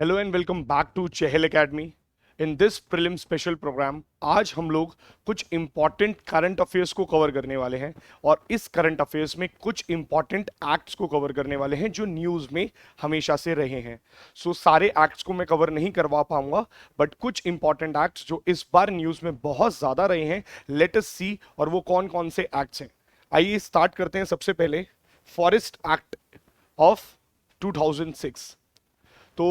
Hello and welcome back to Chahal academy. In this prelim special program आज हम लोग कुछ इंपॉर्टेंट करंट अफेयर्स को कवर करने वाले हैं और इस करंट अफेयर्स में कुछ इंपॉर्टेंट एक्ट्स को कवर करने वाले हैं जो न्यूज़ में हमेशा से रहे हैं। सारे एक्ट्स को मैं कवर नहीं करवा पाऊंगा, बट कुछ इंपॉर्टेंट एक्ट्स जो इस बार न्यूज़ में बहुत ज़्यादा रहे हैं, लेट अस सी और वो कौन कौन से एक्ट्स हैं। आइए स्टार्ट करते हैं। सबसे पहले फॉरेस्ट एक्ट ऑफ 2006। तो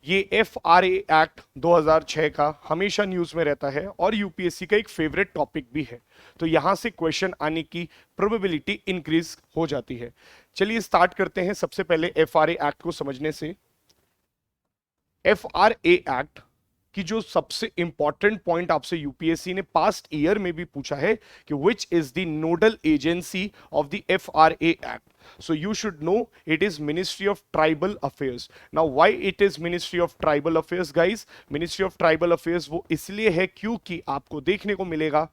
ये FRA एक्ट 2006 का हमेशा न्यूज में रहता है और यूपीएससी का एक फेवरेट टॉपिक भी है, तो यहां से क्वेश्चन आने की प्रोबेबिलिटी इंक्रीज हो जाती है। चलिए स्टार्ट करते हैं सबसे पहले FRA एक्ट को समझने से। FRA एक्ट कि जो सबसे इंपॉर्टेंट पॉइंट आपसे यूपीएससी ने पास्ट ईयर में भी पूछा है कि which is the nodal agency of the FRA act, so you should know it is Ministry of Tribal Affairs. Now why it is Ministry of Tribal Affairs guys? Ministry of Tribal Affairs वो इसलिए है क्योंकि आपको देखने को मिलेगा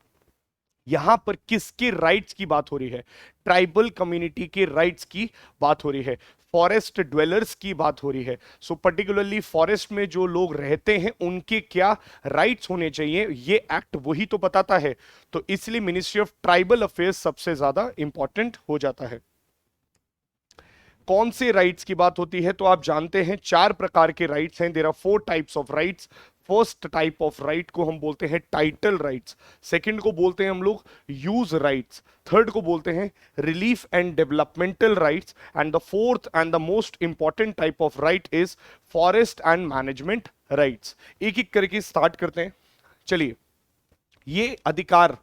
यहां पर किसके राइट्स की बात हो रही है। ट्राइबल कम्युनिटी के राइट्स की बात हो रही है, फॉरेस्ट ड्वेलर्स की बात हो रही है। सो पर्टिकुलरली फॉरेस्ट में जो लोग रहते हैं उनके क्या राइट्स होने चाहिए, ये एक्ट वही तो बताता है। तो इसलिए मिनिस्ट्री ऑफ ट्राइबल अफेयर्स सबसे ज्यादा इंपॉर्टेंट हो जाता है। कौन से राइट्स की बात होती है तो आप जानते हैं चार प्रकार के राइट्स हैं। There are 4 types of rights. First type of right को हम बोलते हैं टाइटल राइट्स, सेकंड को बोलते हैं हम लोग यूज राइट्स, थर्ड को बोलते हैं relief and developmental rights, and the fourth and the most important type of right is forest and management rights. एक एक करके स्टार्ट करते हैं। चलिए, ये अधिकार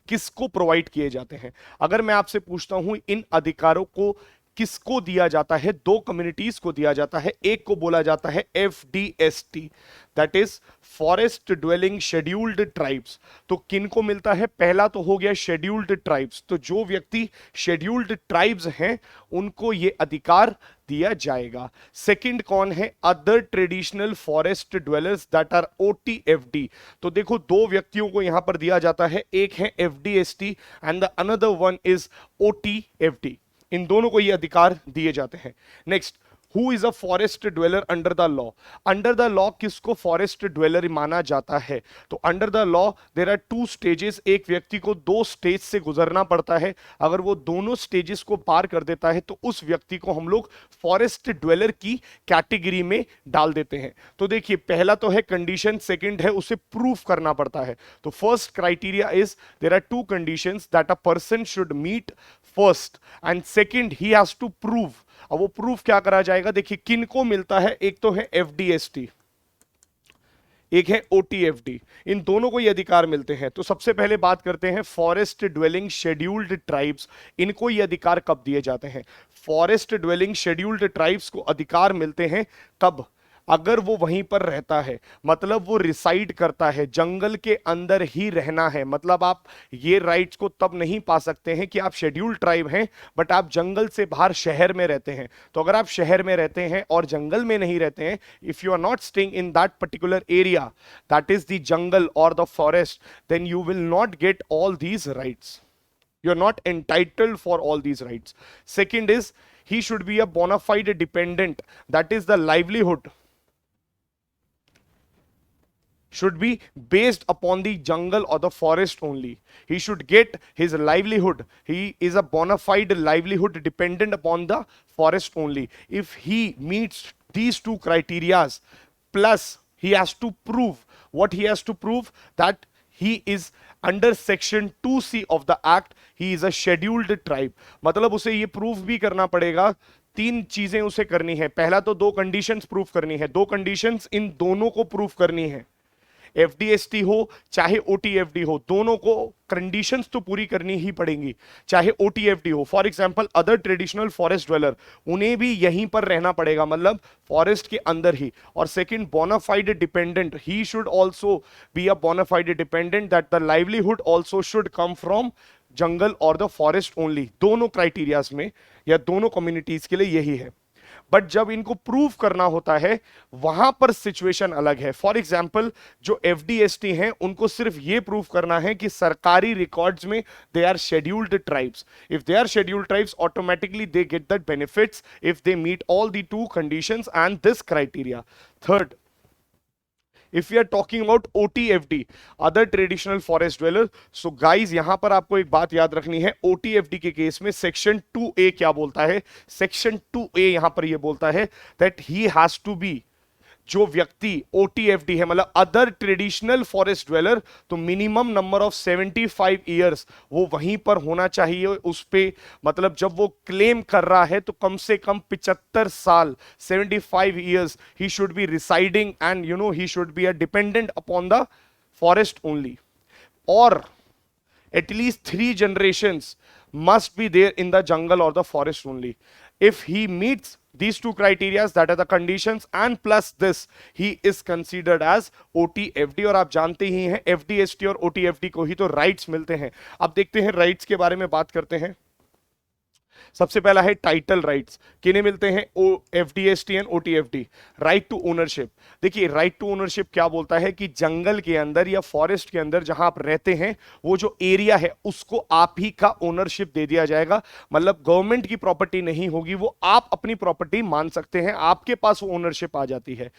किसको प्रोवाइड किए जाते हैं? अगर मैं आपसे पूछता हूं इन अधिकारों को किसको दिया जाता है, दो कम्युनिटीज को दिया जाता है। एक को बोला जाता है FDST, that is forest dwelling scheduled tribes. तो किन को मिलता है? पहला तो हो गया शेड्यूल्ड ट्राइब्स, तो जो व्यक्ति शेड्यूल्ड ट्राइब्स हैं उनको ये अधिकार दिया जाएगा। सेकंड कौन है? Other traditional forest dwellers that are OTFD। तो देखो दो व्यक्तियों को यहां पर दिया जाता है, एक है FDST and the another one is OTFD। इन दोनों को ये अधिकार दिए जाते हैं। Next, who is a forest dweller under the law? Under the law किसको फॉरेस्ट ड्वेलर माना जाता है? तो under the law there are 2 stages. एक व्यक्ति को 2 स्टेज से गुजरना पड़ता है। अगर वो दोनों स्टेजेस को पार कर देता है तो उस व्यक्ति को हम लोग फॉरेस्ट ड्वेलर की कैटेगरी में डाल देते हैं। तो देखिए, पहला तो है कंडीशन, सेकंड है उसे प्रूफ करना पड़ता है। तो first criteria is there are 2 conditions that a person should meet first, and second he has to prove. अब वो प्रूफ क्या करा जाएगा? देखिए किन को मिलता है, एक तो है FDST, एक है OTFD। इन दोनों को ये अधिकार मिलते हैं। तो सबसे पहले बात करते हैं फॉरेस्ट ड्वेलिंग शेड्यूल्ड ट्राइब्स। इनको ये अधिकार कब दिए जाते हैं? फॉरेस्ट ड्वेलिंग शेड्यूल्ड ट्राइब्स को अधिकार मिलते हैं कब? अगर वो वहीं पर रहता है, मतलब वो रिसाइड करता है, जंगल के अंदर ही रहना है। मतलब आप ये राइट्स को तब नहीं पा सकते हैं कि आप शेड्यूल्ड ट्राइब हैं बट आप जंगल से बाहर शहर में रहते हैं। तो अगर आप शहर में रहते हैं और जंगल में नहीं रहते हैं, if you are not staying in that particular area that is the jungle और the forest, then you will not get all these rights. You are not entitled for all these rights. Second is he should be a bona fide dependent, that is the livelihood should be based upon the jungle or the forest only. He should get his livelihood, he is a bona fide livelihood dependent upon the forest only. If he meets these 2 criterias, plus he has to prove, what he has to prove? That he is under section 2C of the act, he is a scheduled tribe. मतलब उसे ये proof भी करना पड़ेगा, 3 चीजें उसे करनी है। पहला तो 2 कंडीशंस प्रूफ करनी है, 2 कंडीशंस इन दोनों को प्रूफ करनी है। FDST हो चाहे OTFD हो, दोनों को कंडीशंस तो पूरी करनी ही पड़ेंगी, चाहे OTFD हो। For example other traditional forest dweller, उन्हें भी यहीं पर रहना पड़ेगा, मतलब फॉरेस्ट के अंदर ही। और second, bonafide dependent, he should also be a bonafide dependent, that the livelihood also should come from jungle और द फॉरेस्ट ओनली। दोनों क्राइटेरियाज में या दोनों कम्युनिटीज के लिए यही है। बट जब इनको प्रूव करना होता है वहां पर सिचुएशन अलग है। फॉर एग्जाम्पल जो एफडीएसटी हैं उनको सिर्फ ये प्रूव करना है कि सरकारी रिकॉर्ड्स में they are scheduled tribes. If they are scheduled tribes automatically they get that benefits if they meet all the two conditions and this criteria. Third, if we are talking about OTFD, other traditional forest dweller, so guys यहां पर आपको एक बात याद रखनी है, OTFD के case में सेक्शन 2A क्या बोलता है? सेक्शन 2A यहां पर ये बोलता है that he has to be, जो व्यक्ति OTFD है मतलब अदर ट्रेडिशनल फॉरेस्ट ड्वेलर, तो मिनिमम नंबर ऑफ 75 ईयर्स वो वहीं पर होना चाहिए उस पे, मतलब जब वो क्लेम कर रहा है तो कम से कम 75 साल 75 years he should be residing and you know he should be a dependent upon the forest only, और at least 3 generations must be there in the jungle or the forest only. If he meets these 2 criteria, that are the conditions, and plus this, he is considered as OTFD। और आप जानते ही हैं FDST और OTFD को ही तो rights मिलते हैं। अब देखते हैं राइट्स के बारे में बात करते हैं। सबसे पहला है टाइटल राइट्स, किन्हें मिलते हैं? एफडीएसटी एंड ओटीएफडी। राइट टू ओनरशिप, देखिए राइट टू ओनरशिप क्या बोलता है कि जंगल के अंदर या फॉरेस्ट के अंदर जहां आप रहते हैं वो जो एरिया है उसको आप ही का ओनरशिप दे दिया जाएगा, मतलब गवर्नमेंट की प्रॉपर्टी नहीं होगी, वो आप अपनी प्रॉपर्टी मान सकते हैं, आपके पास वो ओनरशिप आ जाती है।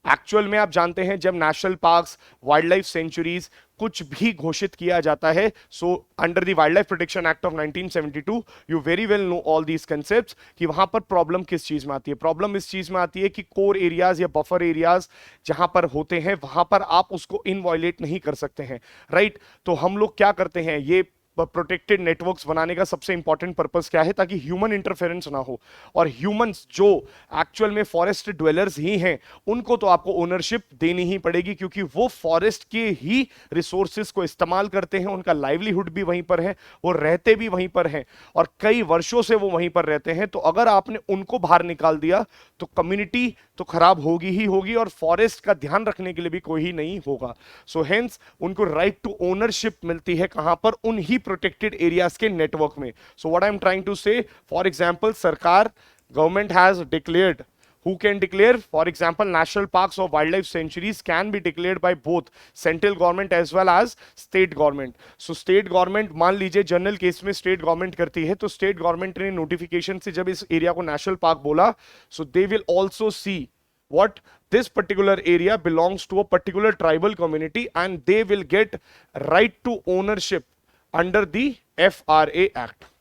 एक्चुअल में आप जानते हैं जब national parks, wild life sanctuaries कुछ भी घोषित किया जाता है, so under the wild life protection act of 1972 you very well know all these concepts कि वहां पर प्रॉब्लम किस चीज में आती है। प्रॉब्लम इस चीज में आती है कि कोर एरियाज या बफर एरियाज जहां पर होते हैं वहां पर आप उसको इनवायलेट नहीं कर सकते हैं, राइट। तो हम लोग क्या करते हैं, ये प्रोटेक्टेड नेटवर्क्स बनाने का सबसे इंपॉर्टेंट पर्पस क्या है? ताकि ह्यूमन इंटरफेरेंस ना हो, और ह्यूमंस जो एक्चुअल में फॉरेस्ट ड्वेलर्स ही हैं उनको तो आपको ओनरशिप देनी ही पड़ेगी, क्योंकि वो फॉरेस्ट के ही रिसोर्सेज को इस्तेमाल करते हैं, उनका लाइवलीहुड भी वहीं पर है, वो रहते भी वहीं पर हैं और कई वर्षों से वो वहीं पर रहते हैं। तो अगर आपने उनको बाहर निकाल दिया तो कम्युनिटी तो खराब होगी ही होगी और फॉरेस्ट का ध्यान रखने के लिए भी कोई ही नहीं होगा। सो हेंस उनको राइट टू ओनरशिप मिलती है कहां पर? उन ही प्रोटेक्टेड एरियाज के नेटवर्क में। So what I am trying to say, for example सरकार, government has declared, who can declare, for example national parks or wildlife sanctuaries can be declared by both central government as well as state government। so state government, मान लीजिए general case में state government करती है, तो state government ने notification से जब इस एरिया को नेशनल पार्क बोला, so they will also see what this particular area belongs to a particular tribal community and they will get right to ownership under the FRA Act।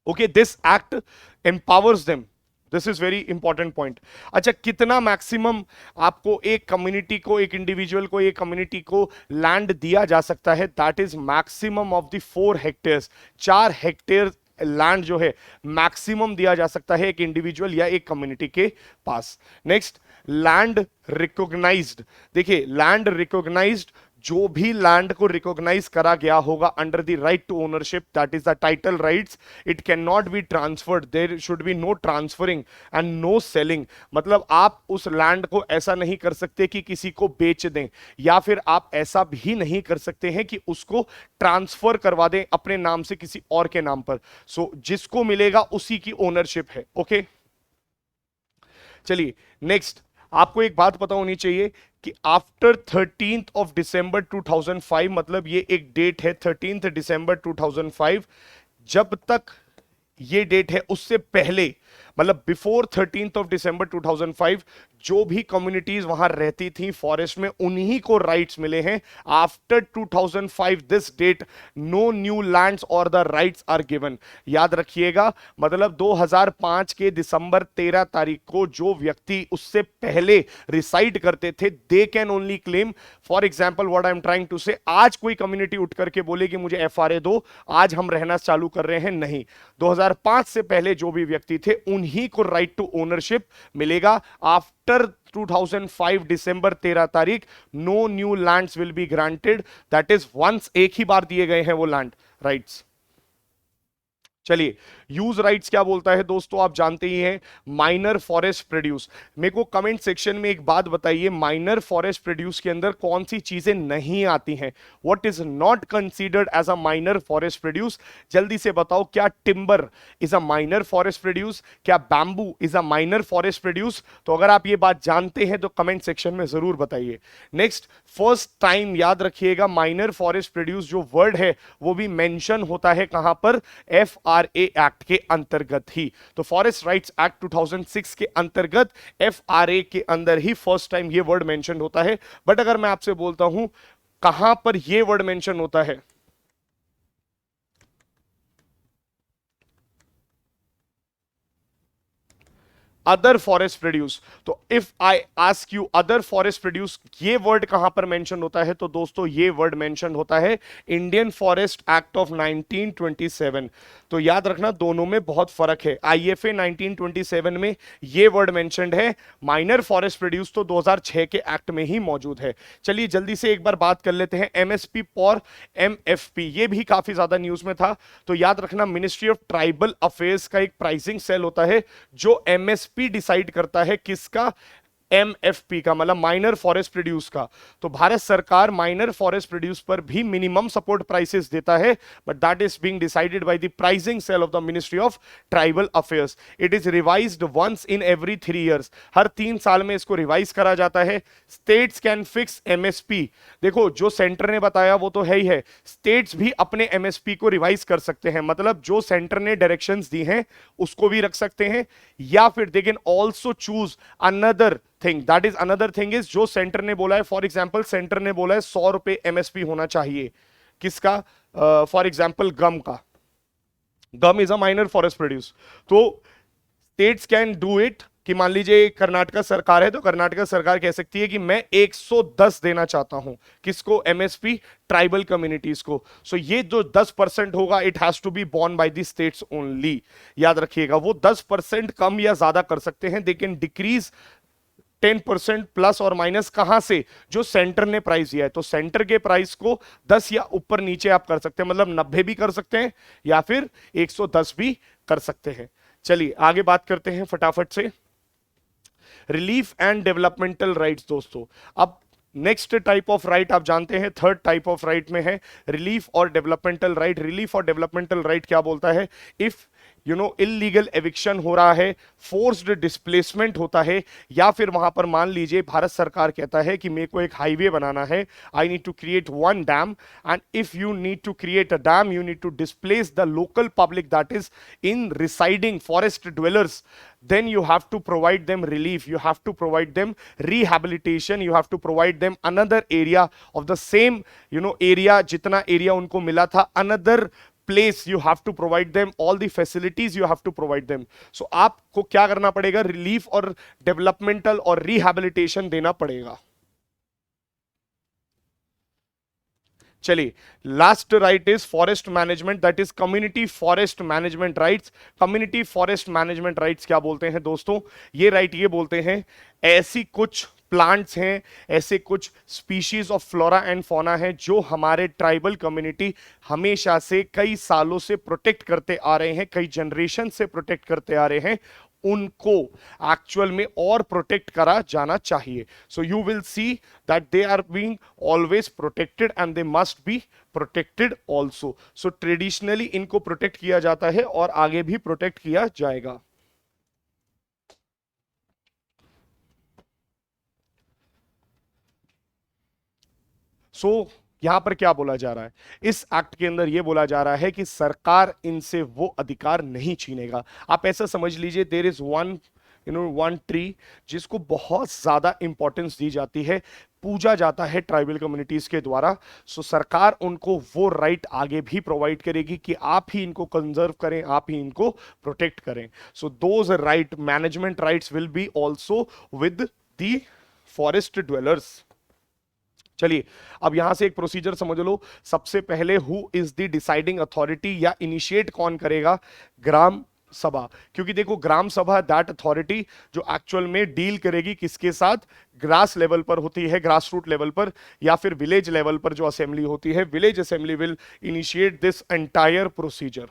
okay, this act empowers them, this is very important point. अच्छा, कितना maximum आपको एक community को, एक individual को, एक community को land दिया जा सकता है? That is maximum of the 4 hectares. 4 hectare land जो है मैक्सिमम दिया जा सकता है एक इंडिविजुअल या एक कम्युनिटी के पास। Next, land recognised. देखिए लैंड रिकॉग्नाइज्ड, जो भी लैंड को रिकॉग्नाइज करा गया होगा under the right to ownership, that is the title rights, it can not be transferred, there should be no transferring and no selling. मतलब आप उस लैंड को ऐसा नहीं कर सकते कि किसी को बेच दें, या फिर आप ऐसा भी नहीं कर सकते हैं कि उसको ट्रांसफर करवा दें अपने नाम से किसी और के नाम पर। सो जिसको मिलेगा उसी की ओनरशिप है। ओके, चलिए नेक्स्ट, आपको एक बात पता होनी चाहिए कि आफ्टर 13th of December 2005, मतलब ये एक डेट है 13th December 2005, जब तक ये डेट है उससे पहले, मतलब बिफोर 13th of December 2005, जो भी कम्युनिटीज वहां रहती थी फॉरेस्ट में उन्हीं को राइट्स मिले हैं। After 2005 this date no new lands और द राइट्स आर गिवन। याद रखिएगा, मतलब 2005 के दिसंबर 13 तारीख को जो व्यक्ति उससे पहले रिसाइड करते थे they can only claim. For example what I am trying to say, आज कोई कम्युनिटी उठ करके बोले कि मुझे FRA दो, आज हम रहना चालू कर रहे हैं, नहीं। 2005 से पहले जो भी व्यक्ति थे उन्हीं को राइट टू ओनरशिप मिलेगा। आफ्टर 2005 दिसंबर 13 तारीख no new lands will be granted, that is once, एक ही बार दिए गए हैं वो लैंड राइट्स। चलिए, यूज राइट्स क्या बोलता है दोस्तों, आप जानते ही हैं, माइनर फॉरेस्ट प्रोड्यूस। मेरे को कमेंट सेक्शन में एक बात बताइए, माइनर फॉरेस्ट प्रोड्यूस के अंदर कौन सी चीजें नहीं आती हैं, what is not considered as a minor forest produce, जल्दी से बताओ। क्या timber is a minor forest produce, क्या bamboo is a minor forest produce? तो अगर आप ये बात जानते हैं तो कमेंट सेक्शन में जरूर बताइए। नेक्स्ट, फर्स्ट टाइम याद रखिएगा, माइनर फॉरेस्ट प्रोड्यूस जो वर्ड है वो भी मेंशन होता है कहां पर, FRA एक्ट के अंतर्गत ही। तो फॉरेस्ट राइट्स एक्ट 2006 के अंतर्गत FRA के अंदर ही फर्स्ट टाइम ये वर्ड मेंशन होता है। बट अगर मैं आपसे बोलता हूं कहां पर ये वर्ड मेंशन होता है, अदर फॉरेस्ट प्रोड्यूस, तो if I ask you other forest produce, ये वर्ड कहां पर मेंशन होता है, तो दोस्तों ये वर्ड मेंशन होता है इंडियन फॉरेस्ट एक्ट ऑफ 1927। तो याद रखना दोनों में बहुत फर्क है। IFA 1927 में ये वर्ड मेंशन्ड है, माइनर फॉरेस्ट प्रोड्यूस तो 2006 के एक्ट में ही मौजूद है। चलिए जल्दी से एक बार बात कर लेते हैं MSP और MFP, ये भी काफी ज्यादा न्यूज में था। तो याद रखना मिनिस्ट्री ऑफ ट्राइबल अफेयर्स का एक प्राइसिंग सेल होता है जो MSP डिसाइड करता है किसका, MFP का, मतलब माइनर फॉरेस्ट प्रोड्यूस का। तो भारत सरकार माइनर फॉरेस्ट प्रोड्यूस पर भी मिनिमम सपोर्ट प्राइसेस देता है, but that is being decided by the pricing cell of the ministry of tribal affairs. It is revised once in every 3 years, हर 3 साल में इसको रिवाइज करा जाता है। स्टेट्स कैन फिक्स MSP, देखो जो सेंटर ने बताया वो तो है ही है, स्टेट्स भी अपने MSP को रिवाइज कर सकते हैं, मतलब जो सेंटर ने डायरेक्शंस दी हैं उसको भी रख सकते हैं, या फिर they can also choose another thing, that is another thing is जो सेंटर ने बोला है। फॉर एग्जांपल सेंटर ने बोला है 100 रुपए MSP होना चाहिए, किसका, फॉर एग्जांपल गम का, gum is a minor forest produce. तो स्टेट्स कैन डू इट कि मान लीजिए कर्नाटक सरकार है तो कर्नाटक सरकार कह सकती है कि मैं 110 देना चाहता हूं, किसको, MSP ट्राइबल कम्युनिटीज को। सो ये जो 10% होगा it has to be borne by the states only. याद रखिएगा वो 10% कम या ज्यादा कर सकते हैं, दे कैन डिक्रीज 10% प्लस और माइनस, कहां से, जो सेंटर ने प्राइस दिया है। तो सेंटर के प्राइस को 10 या ऊपर नीचे आप कर सकते हैं, मतलब 90 भी कर सकते हैं या फिर 110 भी कर सकते हैं। चलिए आगे बात करते हैं फटाफट से, रिलीफ एंड डेवलपमेंटल राइट्स। दोस्तों अब नेक्स्ट टाइप ऑफ राइट आप जानते हैं, थर्ड टाइप ऑफ राइट में है रिलीफ और डेवलपमेंटल राइट। रिलीफ और डेवलपमेंटल राइट क्या बोलता है, इफ इलीगल एविक्शन हो रहा है, फोर्स्ड डिस्प्लेसमेंट होता है, या फिर वहां पर मान लीजिए भारत सरकार कहता है कि मेरे को एक हाईवे बनाना है, I need to create 1 dam, and if you need to create a dam you need to displace the local public that is in residing forest dwellers, then you have to provide them relief, you have to provide them rehabilitation, you have to provide them another area of the same area, jitna area unko mila tha, another place you have to provide them all the facilities, you have to provide them। so aapko kya karna padega, relief और developmental और rehabilitation देना पड़ेगा। चलिए last right is forest management, that is community forest management rights. Community forest management rights क्या बोलते हैं दोस्तों, ये राइट ये बोलते हैं ऐसी कुछ प्लांट्स हैं, ऐसे कुछ species of flora and fauna है जो हमारे ट्राइबल कम्युनिटी हमेशा से कई सालों से प्रोटेक्ट करते आ रहे हैं, कई जनरेशन से प्रोटेक्ट करते आ रहे हैं, उनको एक्चुअल में और प्रोटेक्ट करा जाना चाहिए। So you will see that they are being always protected and they must be protected also. So traditionally इनको प्रोटेक्ट किया जाता है और आगे भी प्रोटेक्ट किया जाएगा। सो यहां पर क्या बोला जा रहा है, इस एक्ट के अंदर यह बोला जा रहा है कि सरकार इनसे वो अधिकार नहीं छीनेगा। आप ऐसा समझ लीजिए देयर इज वन ट्री जिसको बहुत ज्यादा इंपॉर्टेंस दी जाती है, पूजा जाता है ट्राइबल कम्युनिटीज के द्वारा। सो सरकार उनको वो राइट आगे भी प्रोवाइड करेगी कि आप ही इनको कंजर्व करें, आप ही इनको प्रोटेक्ट करें। So those right management rights will be also with the forest dwellers. चलिए अब यहां से एक प्रोसीजर समझ लो। सबसे पहले who is the deciding authority, या इनिशिएट कौन करेगा, ग्राम सभा। क्योंकि देखो ग्राम सभा दैट अथॉरिटी जो एक्चुअल में डील करेगी किसके साथ, ग्रास लेवल पर होती है, ग्रास रूट लेवल पर, या फिर विलेज लेवल पर जो असेंबली होती है, village assembly will initiate this entire procedure.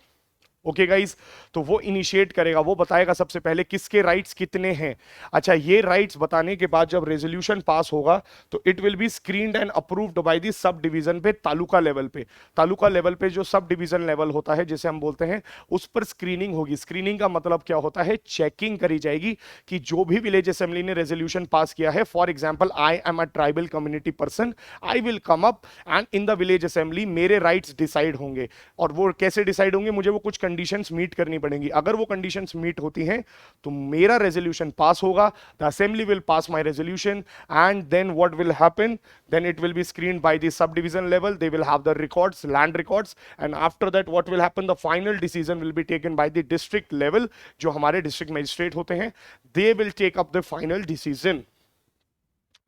Okay guys, तो वो इनिशिएट करेगा, वो बताएगा सबसे पहले किसके राइट्स कितने हैं। अच्छा, ये राइट्स बताने के बाद जब रेजोल्यूशन पास होगा तो it will B screened and approved by the sub division पे, तालुका लेवल पे। तालुका लेवल पे जो सब डिवीजन लेवल होता है जिसे हम बोलते हैं, उस पर स्क्रीनिंग होगी। स्क्रीनिंग का मतलब क्या होता है, चेकिंग करी जाएगी कि जो भी विलेज असेंबली ने रेजोल्यूशन पास किया है, for example I am a tribal community person, I will come up and in the village assembly मेरे राइट्स डिसाइड होंगे। और वो कैसे डिसाइड होंगे, मुझे वो कुछ कंडीशंस मीट करनी पड़ेंगी। अगर वो कंडीशंस मीट होती हैं तो मेरा रेजोल्यूशन पास होगा, the assembly will pass my resolution, and then what will happen, then it will be screened by the subdivision level, they will have the records, land records, and after that what will happen, the final decision will be taken by the district level, जो हमारे district magistrate होते हैं, they will take up the final decision,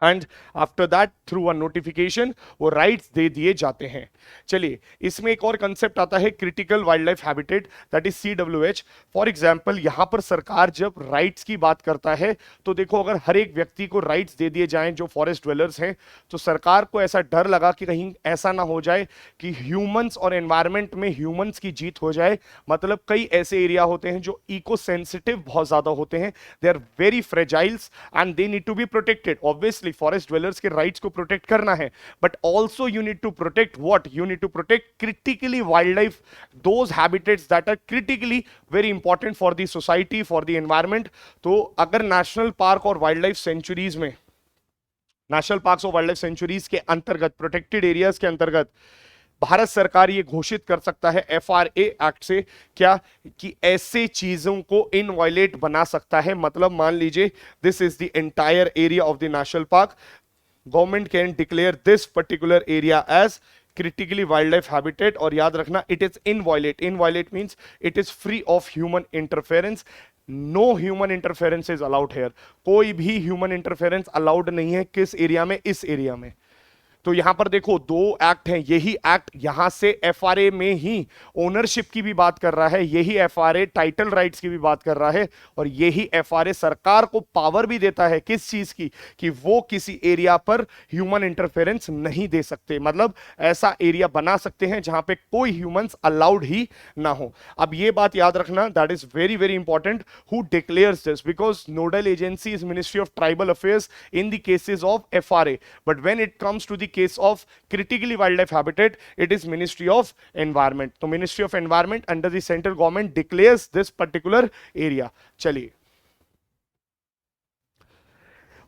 and after that through a notification वो rights दे दिए जाते हैं। चलिए, इसमें एक और कंसेप्ट आता है critical wild life habitat, that is CWH। For example, यहां पर सरकार जब राइट्स की बात करता है तो देखो, अगर हर एक व्यक्ति को राइट्स दे दिए जाएं जो फॉरेस्ट ड्वेलर्स हैं, तो सरकार को ऐसा डर लगा कि कहीं ऐसा ना हो जाए कि ह्यूमंस और एनवायरमेंट में ह्यूमंस की जीत हो जाए। मतलब कई ऐसे एरिया होते हैं जो इको सेंसिटिव बहुत ज्यादा होते हैं, they are very fragiles and they need to be protected. Obviously forest dwellers के राइट्स को प्रोटेक्ट करना है, but also you need to protect what, you need to protect critically wildlife, those habitats that are critically very important for the society, for the environment. तो अगर national park और wildlife sanctuaries में, national parks और wildlife sanctuaries के अंतर्गत, protected areas के अंतर्गत भारत सरकार ये घोषित कर सकता है FRA एक्ट से, क्या, कि ऐसे चीजों को इनवायलेट बना सकता है। मतलब मान लीजिए this is the entire area of the national park, government can declare this particular area as critically wildlife habitat, और याद रखना it is inviolate, inviolate means it is free of human interference, no human interference is allowed here, कोई भी human interference allowed नहीं है। किस area में, इस एरिया में। तो यहां पर देखो दो एक्ट हैं, यही एक्ट यहां से FRA में ही ओनरशिप की भी बात कर रहा है, यही FRA टाइटल राइट्स की भी बात कर रहा है, और यही FRA सरकार को पावर भी देता है किस चीज की, कि वो किसी एरिया पर ह्यूमन इंटरफेरेंस नहीं दे सकते। मतलब ऐसा एरिया बना सकते हैं जहां पे कोई ह्यूमंस अलाउड ही ना हो। अब ये बात याद रखना, that is very very important, who declares this, because nodal agency is ministry of tribal affairs in the cases of FRA, but when it comes to the case of critically wildlife habitat, it is Ministry of Environment। तो Ministry of Environment under the central government declares this particular area। चलिए,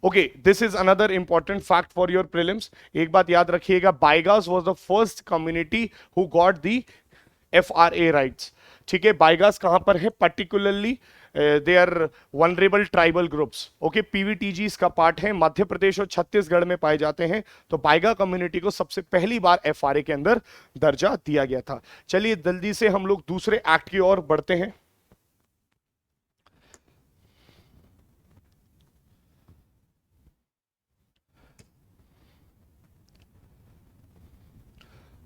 okay, this is another important fact for your prelims। एक बात याद रखिएगा, Baigas was the first community who got the FRA rights। ठीक है, बाइगास कहां पर है, particularly they are vulnerable tribal groups. Okay, PVTGs का पार्ट है, मध्य प्रदेश और छत्तीसगढ़ में पाए जाते हैं। तो बाइगा कम्युनिटी को सबसे पहली बार FRA के अंदर दर्जा दिया गया था। चलिए जल्दी से हम लोग दूसरे एक्ट की ओर बढ़ते हैं।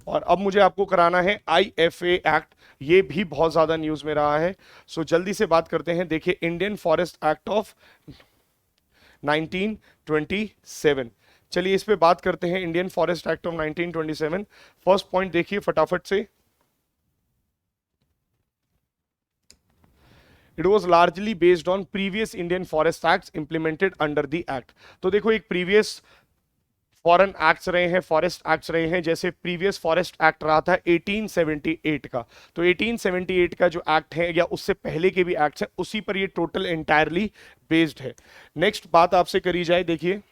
और अब मुझे आपको कराना है IFA एक्ट, ये भी बहुत ज्यादा न्यूज में रहा है। सो जल्दी से बात करते हैं। देखिए, इंडियन फॉरेस्ट एक्ट ऑफ 1927, चलिए इस पे बात करते हैं। Indian forest act of 1927, first point देखिए फटाफट से, it was largely based on previous Indian forest act implemented under the act. तो देखो, एक प्रीवियस फॉरेन एक्ट्स रहे हैं, फॉरेस्ट एक्ट्स रहे हैं, जैसे प्रीवियस फॉरेस्ट एक्ट रहा था 1878 का। तो 1878 का जो एक्ट है या उससे पहले के भी एक्ट्स हैं, उसी पर ये टोटल एंटायरली बेस्ड है। नेक्स्ट बात आपसे करी जाए, देखिए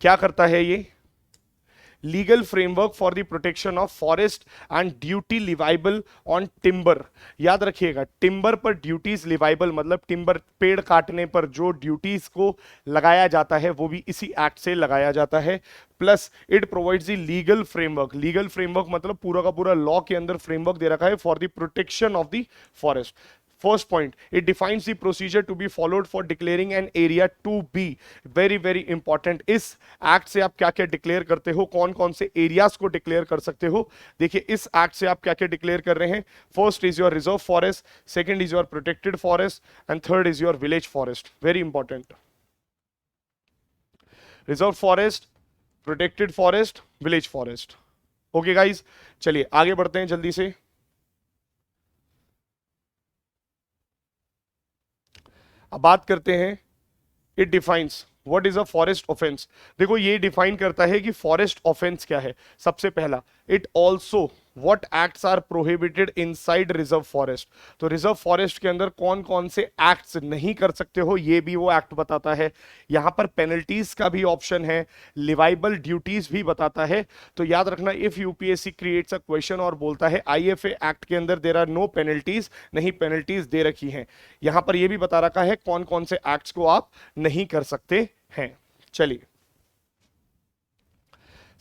क्या करता है ये, legal framework for the protection of forest and duty leviable on timber. याद रखिएगा, टिम्बर पर ड्यूटीज लिवाइबल मतलब टिम्बर, पेड़ काटने पर जो ड्यूटीज को लगाया जाता है वो भी इसी एक्ट से लगाया जाता है। Plus it provides the legal framework, legal framework मतलब पूरा का पूरा लॉ के अंदर फ्रेमवर्क दे रखा है for the protection of the forest. First point, it defines the procedure to be followed for declaring an area to be, very very important। इस act से आप क्या क्या डिक्लेयर करते हो, कौन कौन से एरियाज को डिक्लेयर कर सकते हो। देखिए, इस एक्ट से आप क्या क्या डिक्लेयर कर रहे हैं। First is your reserve forest, second is your protected forest, and third is your village forest. Very important, reserve forest, protected forest, village forest. Okay guys, चलिए आगे बढ़ते हैं जल्दी से। अब बात करते हैं, it defines what is a forest offence. देखो ये डिफाइन करता है कि फॉरेस्ट ऑफेंस क्या है। सबसे पहला, it also what acts are prohibited inside reserve forest. तो रिजर्व फॉरेस्ट के अंदर कौन कौन से एक्ट्स नहीं कर सकते हो, ये भी वो एक्ट बताता है। यहां पर पेनल्टीज का भी ऑप्शन है, लिवाइबल ड्यूटीज भी बताता है। तो याद रखना, if UPSC creates a question और बोलता है आईएफए एक्ट के अंदर देयर आर नो पेनल्टीज, नहीं पेनल्टीज दे रखी हैं। यहां पर यह भी बता रखा है कौन कौन से एक्ट्स को आप नहीं कर सकते हैं। चलिए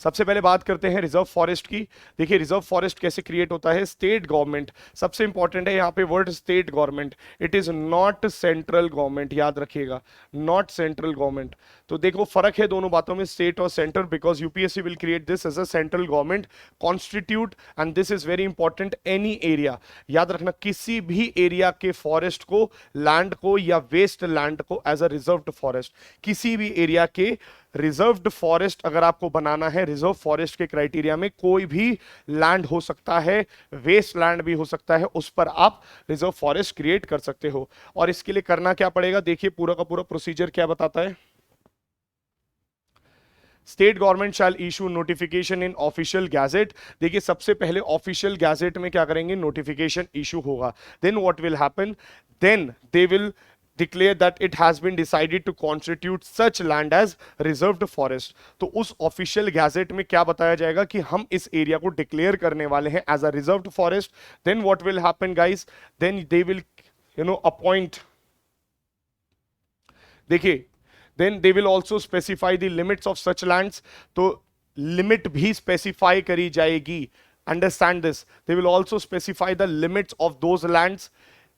सबसे पहले बात करते हैं रिजर्व फॉरेस्ट की। देखिए रिजर्व फॉरेस्ट कैसे क्रिएट होता है, स्टेट गवर्नमेंट, सबसे इंपॉर्टेंट है यहाँ पे word state government, it is not central government, याद रखिएगा, नॉट सेंट्रल गवर्नमेंट। तो देखो फर्क है दोनों बातों में, स्टेट और centre, because UPSC will create this as a central government constitute, and this is very important, any area, याद रखना किसी भी एरिया के फॉरेस्ट को, लैंड को या वेस्ट लैंड को एज अ रिजर्व्ड फॉरेस्ट, किसी भी एरिया के रिजर्व्ड फॉरेस्ट अगर आपको बनाना है, रिजर्व फॉरेस्ट के क्राइटेरिया में कोई भी लैंड हो सकता है, वेस्ट लैंड भी हो सकता है, उस पर आप रिजर्व फॉरेस्ट क्रिएट कर सकते हो। और इसके लिए करना क्या पड़ेगा, देखिए पूरा का पूरा प्रोसीजर क्या बताता है। State government shall issue notification in official gazette. देखिए सबसे पहले ऑफिशियल गैजेट में क्या करेंगे, नोटिफिकेशन इशू होगा। Then what will happen, then they will declare that it has been decided to constitute such land as reserved forest। तो उस official gazette में क्या बताया जाएगा कि हम इस एरिया को डिक्लेयर करने वाले हैं as a reserved forest. Then what will happen guys, then they will appoint, देखिए then they will also specify the limits of such lands. तो लिमिट भी स्पेसिफाई करी जाएगी, understand this, they will also specify the limits of those lands.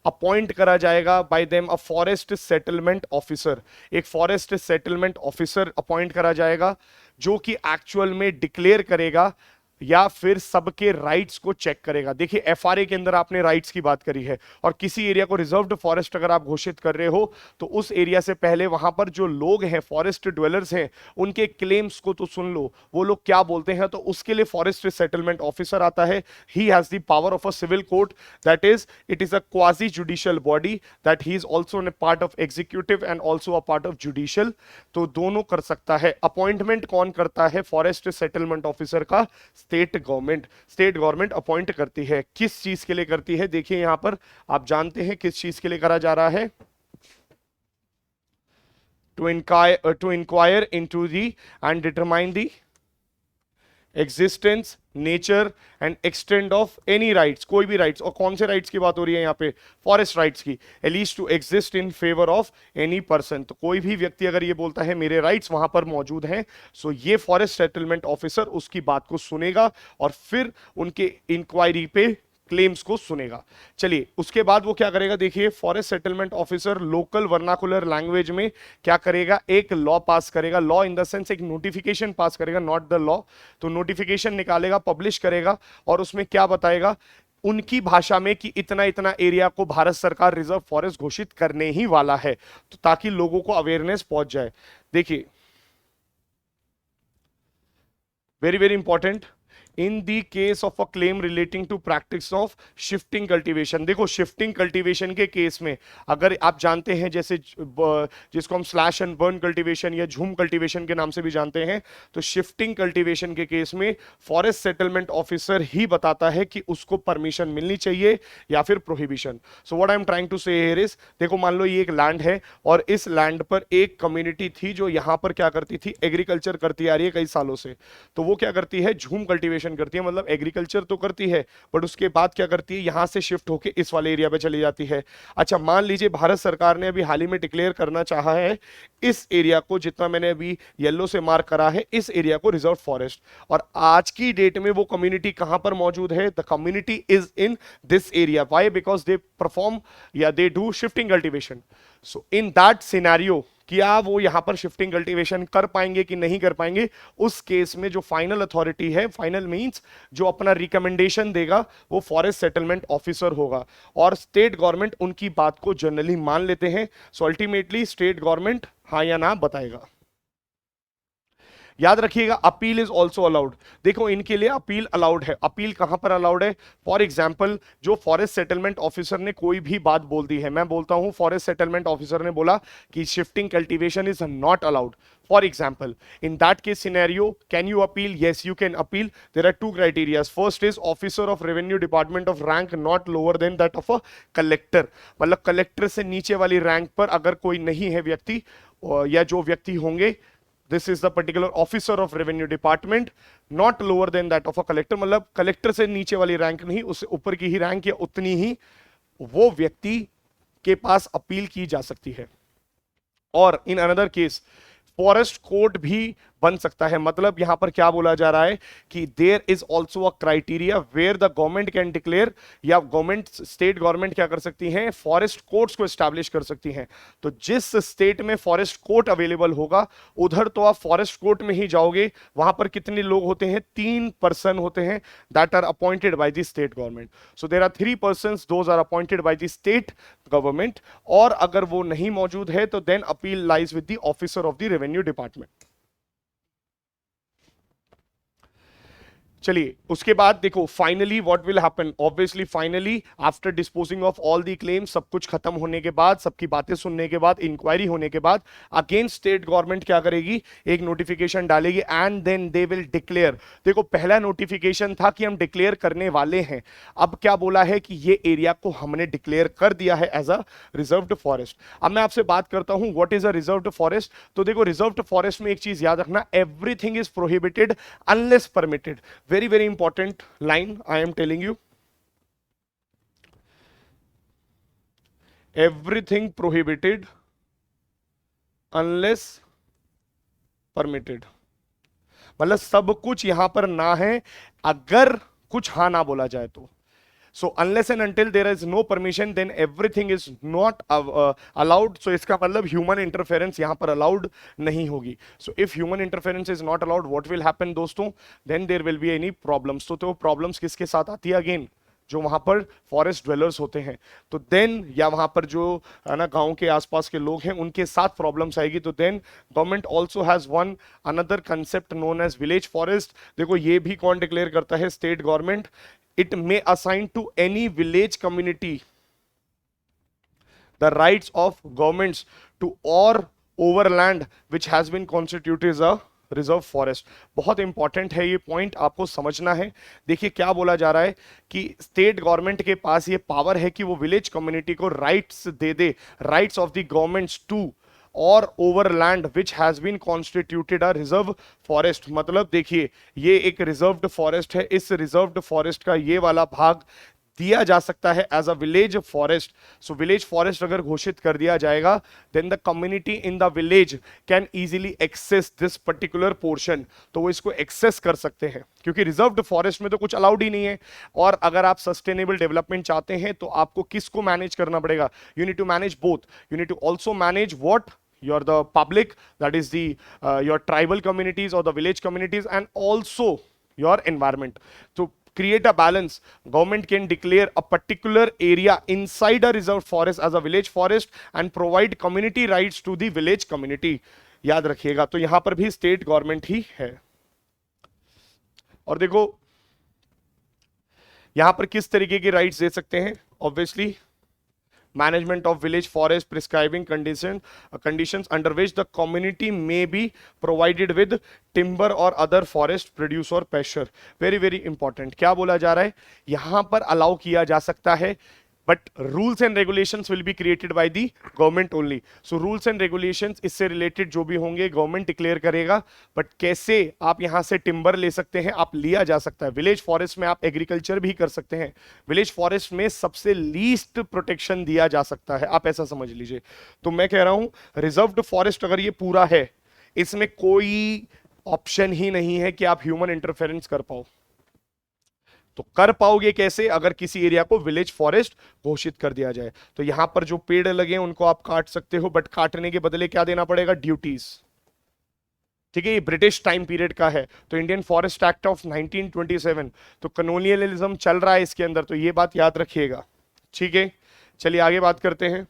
Appoint करा जाएगा by them a forest settlement officer, एक forest settlement officer appoint करा जाएगा जो कि एक्चुअल में डिक्लेयर करेगा या फिर सबके राइट्स को चेक करेगा। देखिए एफआरए के अंदर आपने राइट्स की बात करी है, और किसी एरिया को रिजर्व्ड फॉरेस्ट अगर आप घोषित कर रहे हो तो उस एरिया से पहले वहां पर जो लोग हैं, फॉरेस्ट ड्वेलर्स हैं, उनके क्लेम्स को तो सुन लो, वो लोग क्या बोलते हैं। तो उसके लिए फॉरेस्ट सेटलमेंट ऑफिसर आता है, he has the power of a civil court, that is it is a quasi judicial body, that he is also a part of executive and also a part of judicial. तो दोनों कर सकता है। Appointment कौन करता है forest settlement officer का, state government. State government appoint करती है, किस चीज के लिए करती है, देखिए यहां पर आप जानते हैं किस चीज के लिए करा जा रहा है, to inquire into the and determine the existence, nature and extent of any rights, कोई भी राइट्स। और कौन से राइट्स की बात हो रही है यहाँ पे, फॉरेस्ट राइट्स की। At least to exist in favour of any person, तो कोई भी व्यक्ति अगर ये बोलता है मेरे राइट्स वहां पर मौजूद हैं, सो ये फॉरेस्ट सेटलमेंट ऑफिसर उसकी बात को सुनेगा और फिर उनके इंक्वायरी पे क्लेम्स को सुनेगा। चलिए उसके बाद वो क्या करेगा, देखिए forest settlement officer local vernacular language में क्या करेगा, एक लॉ पास करेगा, लॉ इन द सेंस एक नोटिफिकेशन पास करेगा, नॉट द लॉ। तो नोटिफिकेशन निकालेगा, पब्लिश करेगा, और उसमें क्या बताएगा उनकी भाषा में कि इतना इतना एरिया को भारत सरकार रिजर्व फॉरेस्ट घोषित करने ही वाला है, तो ताकि लोगों को अवेयरनेस पहुंच जाए। देखिए very very important, in the case of a claim relating to practice of shifting cultivation. देखो शिफ्टिंग कल्टीवेशन के केस में अगर आप जानते हैं, जैसे जिसको हम स्लैश एंड बर्न कल्टीवेशन या झूम कल्टीवेशन के नाम से भी जानते हैं, तो शिफ्टिंग कल्टीवेशन के केस में फॉरेस्ट सेटलमेंट ऑफिसर ही बताता है कि उसको परमिशन मिलनी चाहिए या फिर prohibition. So what I am trying to say here is, देखो मान लो ये एक लैंड है और इस लैंड पर एक कम्युनिटी थी जो यहां पर क्या करती थी, एग्रीकल्चर करती आ रही है कई सालों से। तो वो क्या करती है, झूम कल्टीवेशन करती है, मतलब एग्रीकल्चर तो करती है बट उसके बाद क्या करती है, यहां से शिफ्ट होकर इस वाले एरिया पे चली जाती है। अच्छा मान लीजिए भारत सरकार ने अभी हाल ही में डिक्लेयर करना चाहा है इस एरिया को, जितना मैंने अभी येलो से मार्क करा है, इस एरिया को रिजर्व फॉरेस्ट, और आज की डेट में वो कम्युनिटी कहां पर मौजूद है, the community is in this area. Why, because they perform या they do shifting cultivation. So in that scenario क्या वो यहां पर शिफ्टिंग कल्टीवेशन कर पाएंगे कि नहीं कर पाएंगे, उस केस में जो फाइनल अथॉरिटी है, फाइनल मींस जो अपना रिकमेंडेशन देगा, वो फॉरेस्ट सेटलमेंट ऑफिसर होगा, और स्टेट गवर्नमेंट उनकी बात को जनरली मान लेते हैं। सो अल्टीमेटली स्टेट गवर्नमेंट हाँ या ना बताएगा। याद रखिएगा अपील इज ऑल्सो अलाउड। देखो इनके लिए अपील अलाउड है। अपील कहां पर अलाउड है? फॉर एग्जाम्पल जो फॉरेस्ट सेटलमेंट ऑफिसर ने कोई भी बात बोल दी है, मैं बोलता हूं फॉरेस्ट सेटलमेंट ऑफिसर ने बोला कि shifting cultivation is not allowed, for example, in that case scenario, can you appeal? Yes, you can appeal. There are two criteria. First is officer of revenue department of rank not lower than that of a collector, मतलब collector से नीचे वाली rank पर अगर कोई नहीं है व्यक्ति या जो व्यक्ति होंगे, this is the particular officer of revenue department not lower than that of a collector, मतलब कलेक्टर से नीचे वाली रैंक नहीं, उससे ऊपर की ही रैंक या उतनी ही वो व्यक्ति के पास अपील की जा सकती है। और in another case forest court भी बन सकता है। मतलब यहां पर क्या बोला जा रहा है कि there is also a criteria where the government can declare, या गवर्नमेंट स्टेट गवर्नमेंट क्या कर सकती हैं, फॉरेस्ट कोर्ट्स को एस्टैब्लिश कर सकती हैं। तो जिस स्टेट में फॉरेस्ट कोर्ट अवेलेबल होगा उधर तो आप फॉरेस्ट कोर्ट में ही जाओगे। वहां पर कितने लोग होते हैं? 3 पर्सन होते हैं that are appointed by the state government. So there are 3 persons, those are appointed by the state government. और अगर वो नहीं मौजूद है तो then appeal lies with the officer of the revenue department. चलिए उसके बाद देखो finally what will happen. Obviously finally after disposing of all the claim, सब कुछ खत्म होने के बाद, सबकी बातें सुनने के बाद, इंक्वायरी होने के बाद, अगेंस्ट स्टेट गवर्नमेंट क्या करेगी? एक नोटिफिकेशन डालेगी and then they will declare. देखो पहला नोटिफिकेशन था कि हम डिक्लेयर करने वाले हैं, अब क्या बोला है कि ये एरिया को हमने डिक्लेयर कर दिया है एज अ रिजर्व्ड फॉरेस्ट। अब मैं आपसे बात करता हूं what is a reserved forest. तो देखो रिजर्व्ड फॉरेस्ट में एक चीज याद रखना, everything is prohibited unless permitted. Very very important line I am telling you, everything prohibited unless permitted, मतलब सब कुछ यहां पर ना है अगर कुछ हाँ ना बोला जाए तो। So unless and until there is no permission then everything is not allowed। So इसका मतलब human interference यहाँ पर allowed नहीं होगी। So if human interference is not allowed what will happen दोस्तों? Then there will be any problems। तो problems किसके साथ आती है? अगेन जो वहां पर फॉरेस्ट ड्वेलर्स होते हैं, तो देन या वहां पर जो है ना गांव के आसपास के लोग हैं उनके साथ प्रॉब्लम्स आएगी। तो then government also has one another concept known as village forest. देखो ये भी कौन डिक्लेयर करता है? State government. It may assign to any village community the rights of governments to or over land which has been constituted as a reserve forest. बहुत important है ये point, आपको समझना है। देखिए क्या बोला जा रहा है कि स्टेट गवर्नमेंट के पास ये पावर है कि वो विलेज कम्युनिटी को राइट्स दे दे, rights of the governments to और over land which has been constituted a reserve forest. मतलब देखिए ये एक रिजर्व्ड फॉरेस्ट है, इस रिजर्व्ड फॉरेस्ट का ये वाला भाग दिया जा सकता है as a village forest. So village forest अगर घोषित कर दिया जाएगा then the community in the village can easily access this particular portion. तो वो इसको एक्सेस कर सकते हैं क्योंकि रिजर्व्ड फॉरेस्ट में तो कुछ अलाउड ही नहीं है। और अगर आप सस्टेनेबल डेवलपमेंट चाहते हैं तो आपको किसको मैनेज करना पड़ेगा? You need to manage both. You need to also manage what you're the public, that is the your tribal communities or the village communities, and also your environment. To create a balance, government can declare a particular area inside a reserved forest as a village forest and provide community rights to the village community। याद रखिएगा तो यहां पर भी state government ही है। और देखो यहां पर किस तरीके के राइट्स दे सकते हैं? Obviously management of village forest prescribing conditions under which the community may be provided with timber or other forest produce or pasture। very very important। क्या बोला जा रहा है? यहां पर अलाउ किया जा सकता है but rules and regulations will be created by the government only। so rules and regulations इससे related जो भी होंगे गवर्नमेंट डिक्लेयर करेगा, but कैसे आप यहां से टिम्बर ले सकते हैं, आप लिया जा सकता है। विलेज फॉरेस्ट में आप एग्रीकल्चर भी कर सकते हैं। विलेज फॉरेस्ट में सबसे लीस्ट प्रोटेक्शन दिया जा सकता है, आप ऐसा समझ लीजिए। तो मैं कह रहा हूं रिजर्व्ड फॉरेस्ट अगर ये पूरा है, इसमें कोई ऑप्शन ही नहीं है कि आप ह्यूमन इंटरफेरेंस कर पाओ। तो कर पाओगे कैसे? अगर किसी एरिया को विलेज फॉरेस्ट घोषित कर दिया जाए। तो यहां पर जो पेड़ लगे उनको आप काट सकते हो, बट काटने के बदले क्या देना पड़ेगा? ड्यूटीज। ठीक है, ये ब्रिटिश टाइम पीरियड का है। तो इंडियन फॉरेस्ट एक्ट ऑफ 1927, तो कॉलोनियलिज्म चल रहा है इसके अंदर, तो ये बात याद रखिएगा। ठीक है, चलिए आगे बात करते हैं।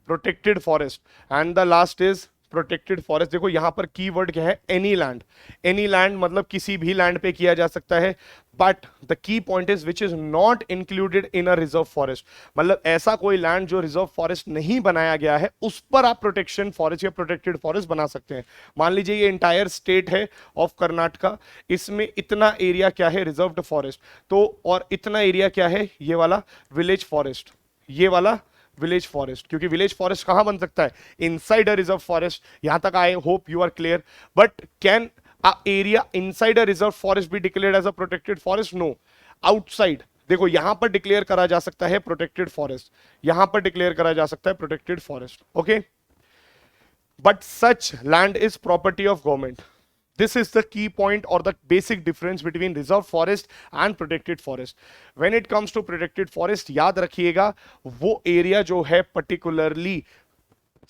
Protected forest and the last is protected forest, देखो यहां पर कीवर्ड क्या है, एनी लैंड। एनी लैंड मतलब किसी भी लैंड पे किया जा सकता है, but the key point is which is not included in a reserve forest, मतलब ऐसा कोई लैंड जो रिजर्व फॉरेस्ट नहीं बनाया गया है उस पर आप प्रोटेक्शन फॉरेस्ट या प्रोटेक्टेड फॉरेस्ट बना सकते हैं। मान लीजिए ये इंटायर स्टेट है ऑफ कर्नाटका, इसमें इतना एरिया क्या है रिजर्व्ड फॉरेस्ट, तो और इतना एरिया क्या है ये वाला विलेज फॉरेस्ट, ये वाला विलेज फॉरेस्ट, क्योंकि विलेज फॉरेस्ट कहां बन सकता है, इनसाइड अ रिजर्व फॉरेस्ट। यहां तक I hope you are clear. But can a area inside a reserve forest be declared as a protected forest? No. Outside, देखो यहां पर डिक्लेयर करा जा सकता है प्रोटेक्टेड फॉरेस्ट, यहां पर डिक्लेयर करा जा सकता है protected forest, okay, but such land is property of government. This is the key point or the basic difference between reserve forest and protected forest. When it comes to protected forest, याद रखिएगा वो area जो है particularly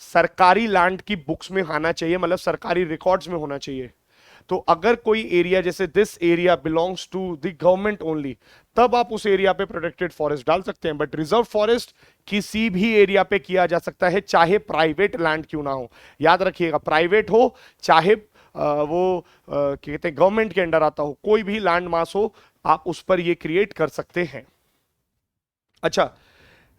सरकारी land की books में आना चाहिए, मतलब सरकारी रिकॉर्ड्स में होना चाहिए। तो अगर कोई एरिया जैसे this area belongs to the government only, तब आप उस एरिया पे प्रोटेक्टेड फॉरेस्ट डाल सकते हैं। बट रिजर्व फॉरेस्ट किसी भी एरिया पे किया जा सकता है, चाहे प्राइवेट लैंड क्यों ना हो। याद रखिएगा, प्राइवेट हो चाहे वो कहते हैं गवर्नमेंट के अंडर आता हो, कोई भी लैंड मास हो, आप उस पर ये क्रिएट कर सकते हैं। अच्छा,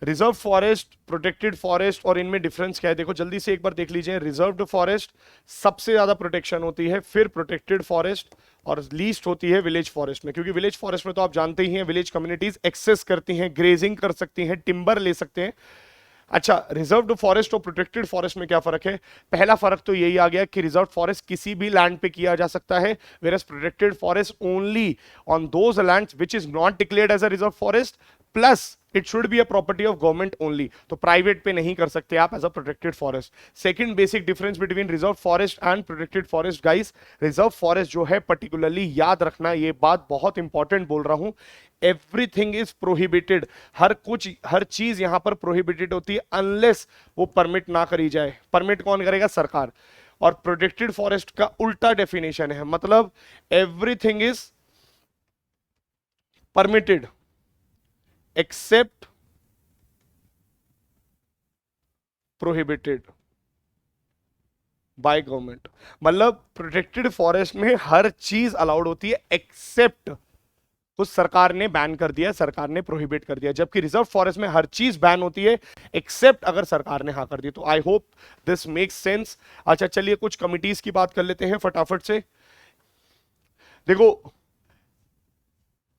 रिजर्व फॉरेस्ट, प्रोटेक्टेड फॉरेस्ट और इनमें डिफरेंस क्या है, देखो जल्दी से एक बार देख लीजिए। रिजर्व्ड फॉरेस्ट सबसे ज्यादा प्रोटेक्शन होती है, फिर प्रोटेक्टेड फॉरेस्ट, और लीस्ट होती है विलेज फॉरेस्ट में, क्योंकि विलेज फॉरेस्ट में तो आप जानते ही हैं विलेज कम्युनिटीज एक्सेस करती हैं, ग्रेजिंग कर सकती हैं, टिम्बर ले सकते हैं। अच्छा, रिजर्व्ड फॉरेस्ट और प्रोटेक्टेड फॉरेस्ट में क्या फर्क है? पहला फर्क तो यही आ गया कि रिजर्व फॉरेस्ट किसी भी लैंड पे किया जा सकता है, whereas protected forest only on those lands which is not declared as a reserve forest, plus it should be a property of government only. तो प्राइवेट पे नहीं कर सकते आप as a protected forest. Second basic difference between reserve forest and protected forest guys, reserve forest जो है particularly याद रखना, ये बात बहुत इंपॉर्टेंट बोल रहा हूं, एवरीथिंग इज प्रोहिबिटेड, हर चीज यहां पर प्रोहिबिटेड होती है अनलेस वो परमिट ना करी जाए। परमिट कौन करेगा? सरकार। और प्रोटेक्टेड फॉरेस्ट का उल्टा डेफिनेशन है, मतलब everything is permitted except prohibited by government. मतलब प्रोटेक्टेड फॉरेस्ट में हर चीज अलाउड होती है एक्सेप्ट कुछ सरकार ने बैन कर दिया, सरकार ने प्रोहिबिट कर दिया, जबकि रिजर्व फॉरेस्ट में हर चीज बैन होती है एक्सेप्ट अगर सरकार ने हाँ कर दी। तो I hope this makes sense. अच्छा चलिए कुछ कमिटीज की बात कर लेते हैं फटाफट से। देखो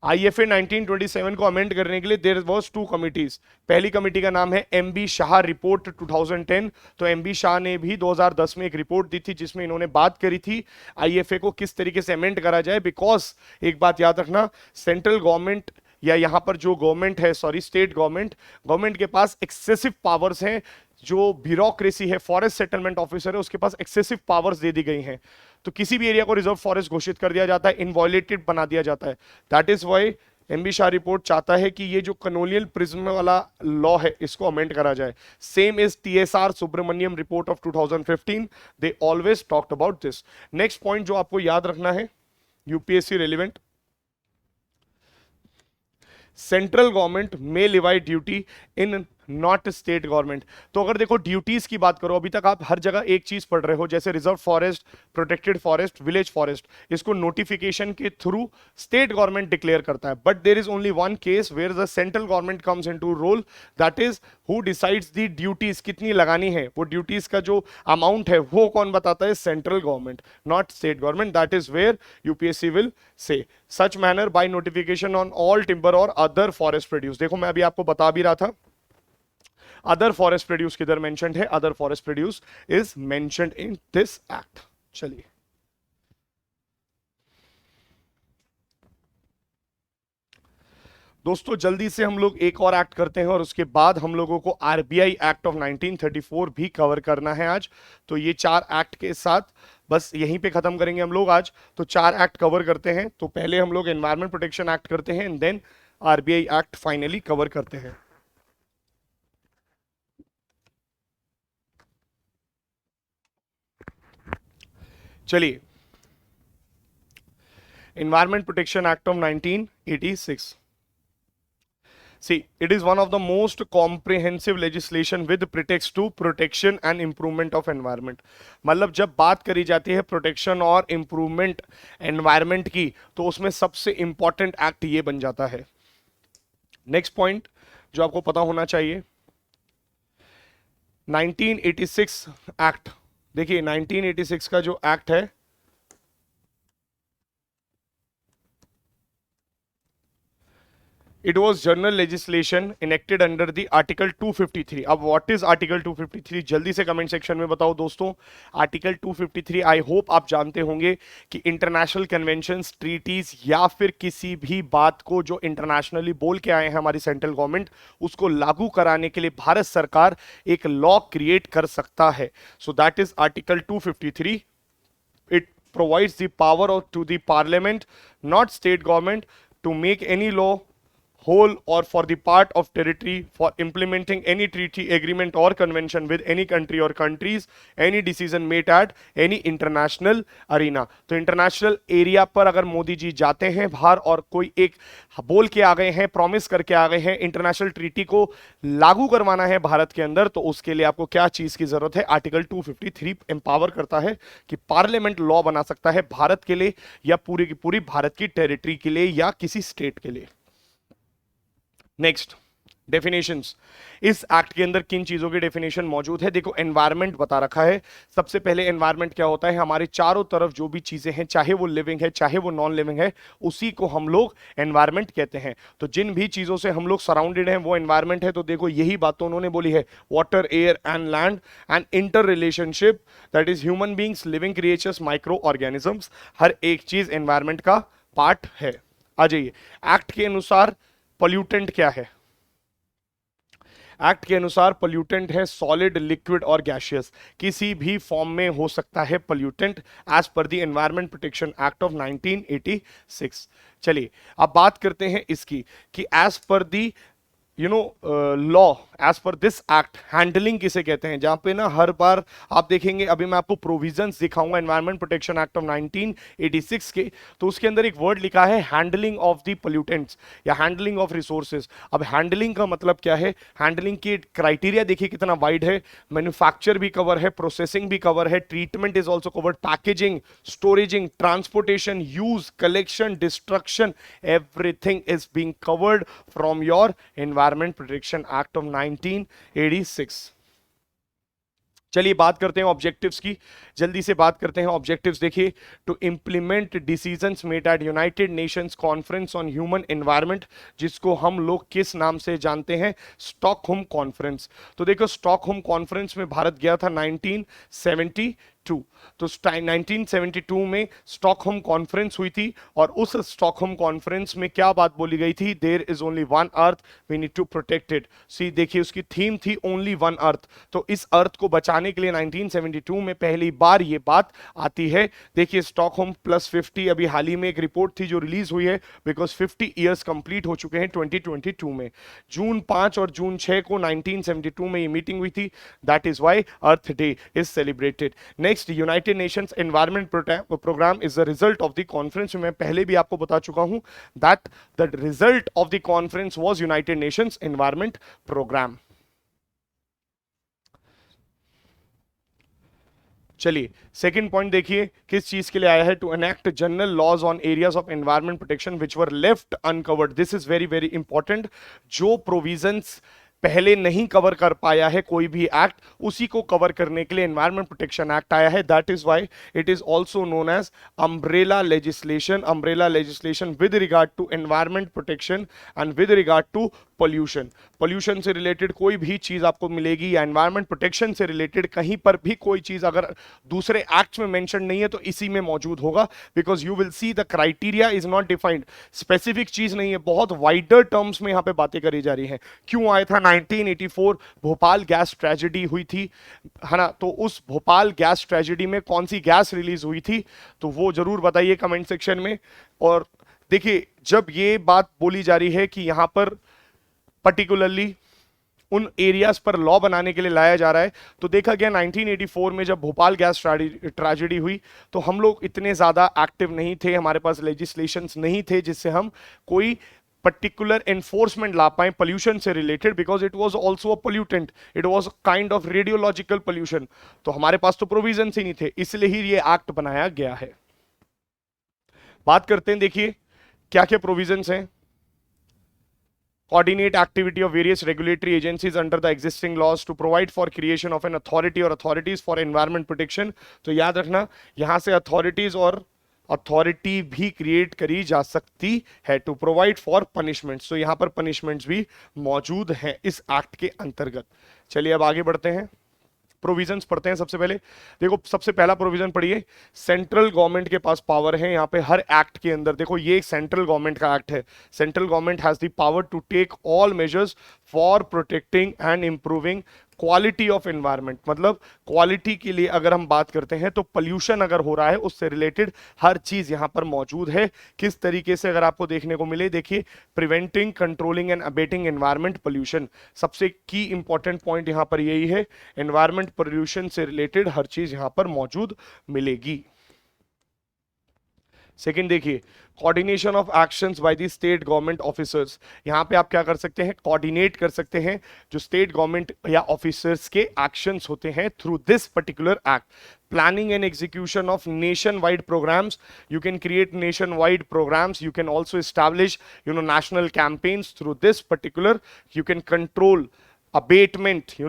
आईएफए 1927 को अमेंड करने के लिए देयर वाज टू कमिटीज। पहली कमेटी का नाम है एमबी शाह रिपोर्ट 2010। तो एमबी शाह ने भी 2010 में एक रिपोर्ट दी थी जिसमें इन्होंने बात करी थी आईएफए को किस तरीके से अमेंड करा जाए। बिकॉज एक बात याद रखना, सेंट्रल गवर्नमेंट या यहां पर जो गवर्नमेंट है, सॉरी स्टेट गवर्नमेंट के पास एक्सेसिव पावर्स हैं। जो ब्यूरोक्रेसी है, फॉरेस्ट सेटलमेंट ऑफिसर है, उसके पास एक्सेसिव पावर्स दे दी गई हैं। तो किसी भी एरिया को रिजर्व फॉरेस्ट घोषित कर दिया जाता है, इनवॉयलेटेड बना दिया जाता है। That is why MB Shah report चाहता है कि ये जो कॉलोनियल प्रिज्म वाला लॉ है इसको अमेंड करा जाए। Same is TSR Subramaniam report of 2015, they always talked about this. Next point जो आपको याद रखना है, यूपीएससी रेलिवेंट, सेंट्रल गवर्नमेंट में levy duty in not state government. तो अगर देखो ड्यूटीज की बात करो, अभी तक आप हर जगह एक चीज पढ़ रहे हो, जैसे reserve forest, protected forest, village forest, इसको नोटिफिकेशन के थ्रू स्टेट गवर्नमेंट डिक्लेयर करता है। But there is only one case where the central government comes into role, that is who decides the duties कितनी लगानी है। वो ड्यूटीज का जो अमाउंट है वो कौन बताता है? Central government, not state government. That is where UPSC will say such manner by notification on all timber और अदर फॉरेस्ट प्रोड्यूस। देखो मैं अभी आपको बता भी रहा था अदर फॉरेस्ट प्रोड्यूस किधर मेंशन्ड है, other forest produce is mentioned in this act. चलिए दोस्तों जल्दी से हम लोग एक और एक्ट करते हैं और उसके बाद हम लोगों को आरबीआई एक्ट ऑफ 1934 भी कवर करना है आज। तो ये चार एक्ट के साथ बस यहीं पे खत्म करेंगे हम लोग आज। तो चार एक्ट कवर करते हैं। तो पहले हम लोग एनवायरमेंट प्रोटेक्शन एक्ट करते हैं and then RBI act finally cover करते हैं। चलिए, environment protection act of 1986। See, it is one of the most comprehensive legislation with pretext to protection and improvement of environment. मतलब जब बात करी जाती है प्रोटेक्शन और इंप्रूवमेंट एनवायरमेंट की, तो उसमें सबसे इंपॉर्टेंट एक्ट ये बन जाता है। नेक्स्ट पॉइंट जो आपको पता होना चाहिए, 1986 एक्ट। देखिए 1986 का जो एक्ट है, it was general legislation enacted under the article 253। अब what is article 253, जल्दी से कमेंट सेक्शन में बताओ दोस्तों। आर्टिकल 253 आई होप आप जानते होंगे कि इंटरनेशनल कन्वेंशंस, ट्रीटीज या फिर किसी भी बात को जो इंटरनेशनली बोल के आए हैं हमारी सेंट्रल गवर्नमेंट, उसको लागू कराने के लिए भारत सरकार एक लॉ क्रिएट कर सकता है। So that is article 253। It provides the power to the parliament, not state government, to make any law whole or for the part of territory for implementing any treaty, agreement or convention with any country or countries, any decision made at any international arena। तो international area पर अगर मोदी जी जाते हैं बाहर और कोई एक बोल के आ गए हैं, प्रॉमिस करके आ गए हैं, इंटरनेशनल ट्रीटी को लागू करवाना है भारत के अंदर, तो उसके लिए आपको क्या चीज की जरूरत है? आर्टिकल 253 एम्पावर करता है कि पार्लियामेंट लॉ बना सकता है भारत के लिए या पूरी की पूरी भारत की टेरिटरी के लिए या किसी स्टेट के लिए। Next, definitions. इस एक्ट के अंदर किन चीजों की डेफिनेशन मौजूद है? देखो एनवायरनमेंट बता रखा है। सबसे पहले एनवायरनमेंट क्या होता है? हमारे चारों तरफ जो भी चीजें हैं, चाहे वो लिविंग है चाहे वो नॉन लिविंग है, उसी को हम लोग एनवायरनमेंट कहते हैं। तो जिन भी चीजों से हम लोग सराउंडेड हैं वो एनवायरनमेंट है। तो देखो यही बात तो उन्होंने बोली है, water, air and land and interrelationship, that is human beings, living creatures, microorganisms, हर एक चीज एनवायरनमेंट का पार्ट है। आ जाइए, एक्ट के अनुसार पोल्यूटेंट क्या है? एक्ट के अनुसार पोल्यूटेंट है सॉलिड, लिक्विड और गैशियस, किसी भी फॉर्म में हो सकता है pollutant as per the environment protection act of 1986। चलिए अब बात करते हैं इसकी कि as per the law, as per this act handling किसे कहते हैं? जहां पे ना हर बार आप देखेंगे, अभी मैं आपको प्रोविजंस दिखाऊंगा एनवायरमेंट प्रोटेक्शन एक्ट ऑफ 1986 के, तो उसके अंदर एक वर्ड लिखा है हैंडलिंग ऑफ द पोल्यूटेंट्स या हैंडलिंग ऑफ रिसोर्सेज। अब हैंडलिंग का मतलब क्या है? हैंडलिंग की क्राइटेरिया देखिए कितना वाइड है। मैन्युफैक्चर भी कवर है, प्रोसेसिंग भी कवर है, treatment is also covered, packaging, storaging, transportation, use, collection, destruction, everything is being covered from your environment protection act of 1986। चलिए बात करते हैं ऑब्जेक्टिव्स की, जल्दी से बात करते हैं ऑब्जेक्टिव्स। देखिए, to implement decisions made at United Nations conference on human environment, जिसको हम लोग किस नाम से जानते हैं? Stockholm conference. तो देखो स्टॉकहोम कॉन्फ्रेंस में भारत गया था 1972। तो 1972 में स्टॉकहोम कॉन्फ्रेंस हुई थी और उस स्टॉकहोम कॉन्फ्रेंस में क्या बात बोली गई थी? There is only one earth, we need to protect it. See देखिए उसकी थीम थी ओनली वन अर्थ। तो इस अर्थ को बचाने के लिए 1972 में पहली बार ये बात आती है। देखिए स्टॉकहोम प्लस 50, अभी हाल ही में एक रिपोर्ट थी जो रिलीज हुई है, बिकॉज 50 ईयर्स कंप्लीट हो चुके हैं 2022 में। जून 5 और जून 6 को 1972 में ये मीटिंग हुई थी, that is why earth day is celebrated. Next, United Nations environment programme is the result of the conference. मैं पहले भी आपको बता चुका हूं that the result of the conference was United Nations environment programme. चलिए सेकंड पॉइंट देखिए किस चीज के लिए आया है? To enact general laws on areas of environment protection which were left uncovered. This is very very important. जो provisions पहले नहीं कवर कर पाया है कोई भी एक्ट, उसी को कवर करने के लिए एनवायरनमेंट प्रोटेक्शन एक्ट आया है। That is why it is also known as umbrella legislation. Umbrella legislation with regard to environment protection and with regard to pollution. Pollution से रिलेटेड कोई भी चीज आपको मिलेगी या एनवायरनमेंट प्रोटेक्शन से रिलेटेड कहीं पर भी कोई चीज अगर दूसरे एक्ट में मेंशन नहीं है तो इसी में मौजूद होगा, because you will see the criteria is not defined. Specific चीज नहीं है, बहुत वाइडर टर्म्स में यहां पे बातें करी जा रही हैं। क्यों आया था? 1984 भोपाल गैस ट्रेजेडी हुई थी, है ना? तो उस भोपाल गैस ट्रेजेडी में कौन सी गैस रिलीज हुई थी, तो वो जरूर बताइए कमेंट सेक्शन में। और देखिए जब ये बात बोली जा रही है कि यहां पर पर्टिकुलरली उन एरियाज पर लॉ बनाने के लिए लाया जा रहा है, तो देखा गया 1984 में जब भोपाल गैस ट्रेजेडी हुई तो हम लोग इतने ज्यादा एक्टिव नहीं थे, हमारे पास लेजिस्लेशंस नहीं थे जिससे हम कोई पर्टिकुलर एनफोर्समेंट ला पाए पोल्यूशन से related, because it was also a pollutant, it was kind of radiological pollution. तो हमारे पास तो प्रोविजन ही नहीं थे, इसलिए ही ये एक्ट बनाया गया है। बात करते हैं, देखिए क्या क्या प्रोविजंस हैं। coordinate activity of various regulatory agencies under the existing laws to provide for creation of an authority or authorities for environment protection। तो याद रखना यहां से authorities और अथॉरिटी भी क्रिएट करी जा सकती है टू प्रोवाइड फॉर पनिशमेंट्स। तो यहां पर पनिशमेंट्स भी मौजूद हैं इस एक्ट के अंतर्गत। चलिए अब आगे बढ़ते हैं, प्रोविजंस पढ़ते हैं। सबसे पहले देखो, सबसे पहला प्रोविजन पढ़िए, सेंट्रल गवर्नमेंट के पास पावर है यहाँ पे हर एक्ट के अंदर। देखो ये सेंट्रल गवर्नमेंट का एक्ट है, central government has the power to take all measures for protecting and improving quality of environment. मतलब क्वालिटी के लिए अगर हम बात करते हैं तो पोल्यूशन अगर हो रहा है उससे रिलेटेड हर चीज यहां पर मौजूद है। किस तरीके से अगर आपको देखने को मिले, देखिए preventing, controlling and abetting environment pollution, सबसे की इंपॉर्टेंट पॉइंट यहां पर यही है, एनवायरनमेंट पोल्यूशन से रिलेटेड हर चीज यहां पर मौजूद मिलेगी। सेकंड देखिए, coordination of actions bye the state government officers. यहां पे आप क्या कर सकते हैं, कोऑर्डिनेट कर सकते हैं जो स्टेट गवर्नमेंट या ऑफिसर्स के एक्शंस होते हैं through this particular act. Planning and execution of nation wide programmes, you can create nation wide programmes, you can also establish national campaigns through this particular, you can control abatement,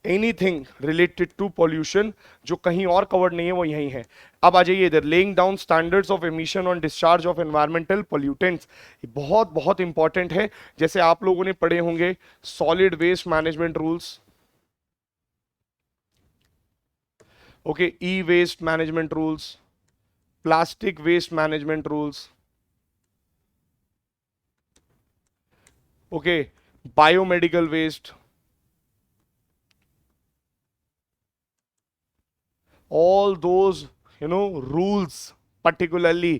anything related to pollution जो कहीं और covered नहीं है वो यही है। अब आ जाइए इधर, laying down standards of emission on discharge of environmental pollutants, बहुत बहुत इंपॉर्टेंट है। जैसे आप लोगों ने पढ़े होंगे solid waste management rules, okay, e waste management rules, plastic waste management rules, okay, biomedical waste, all those rules particularly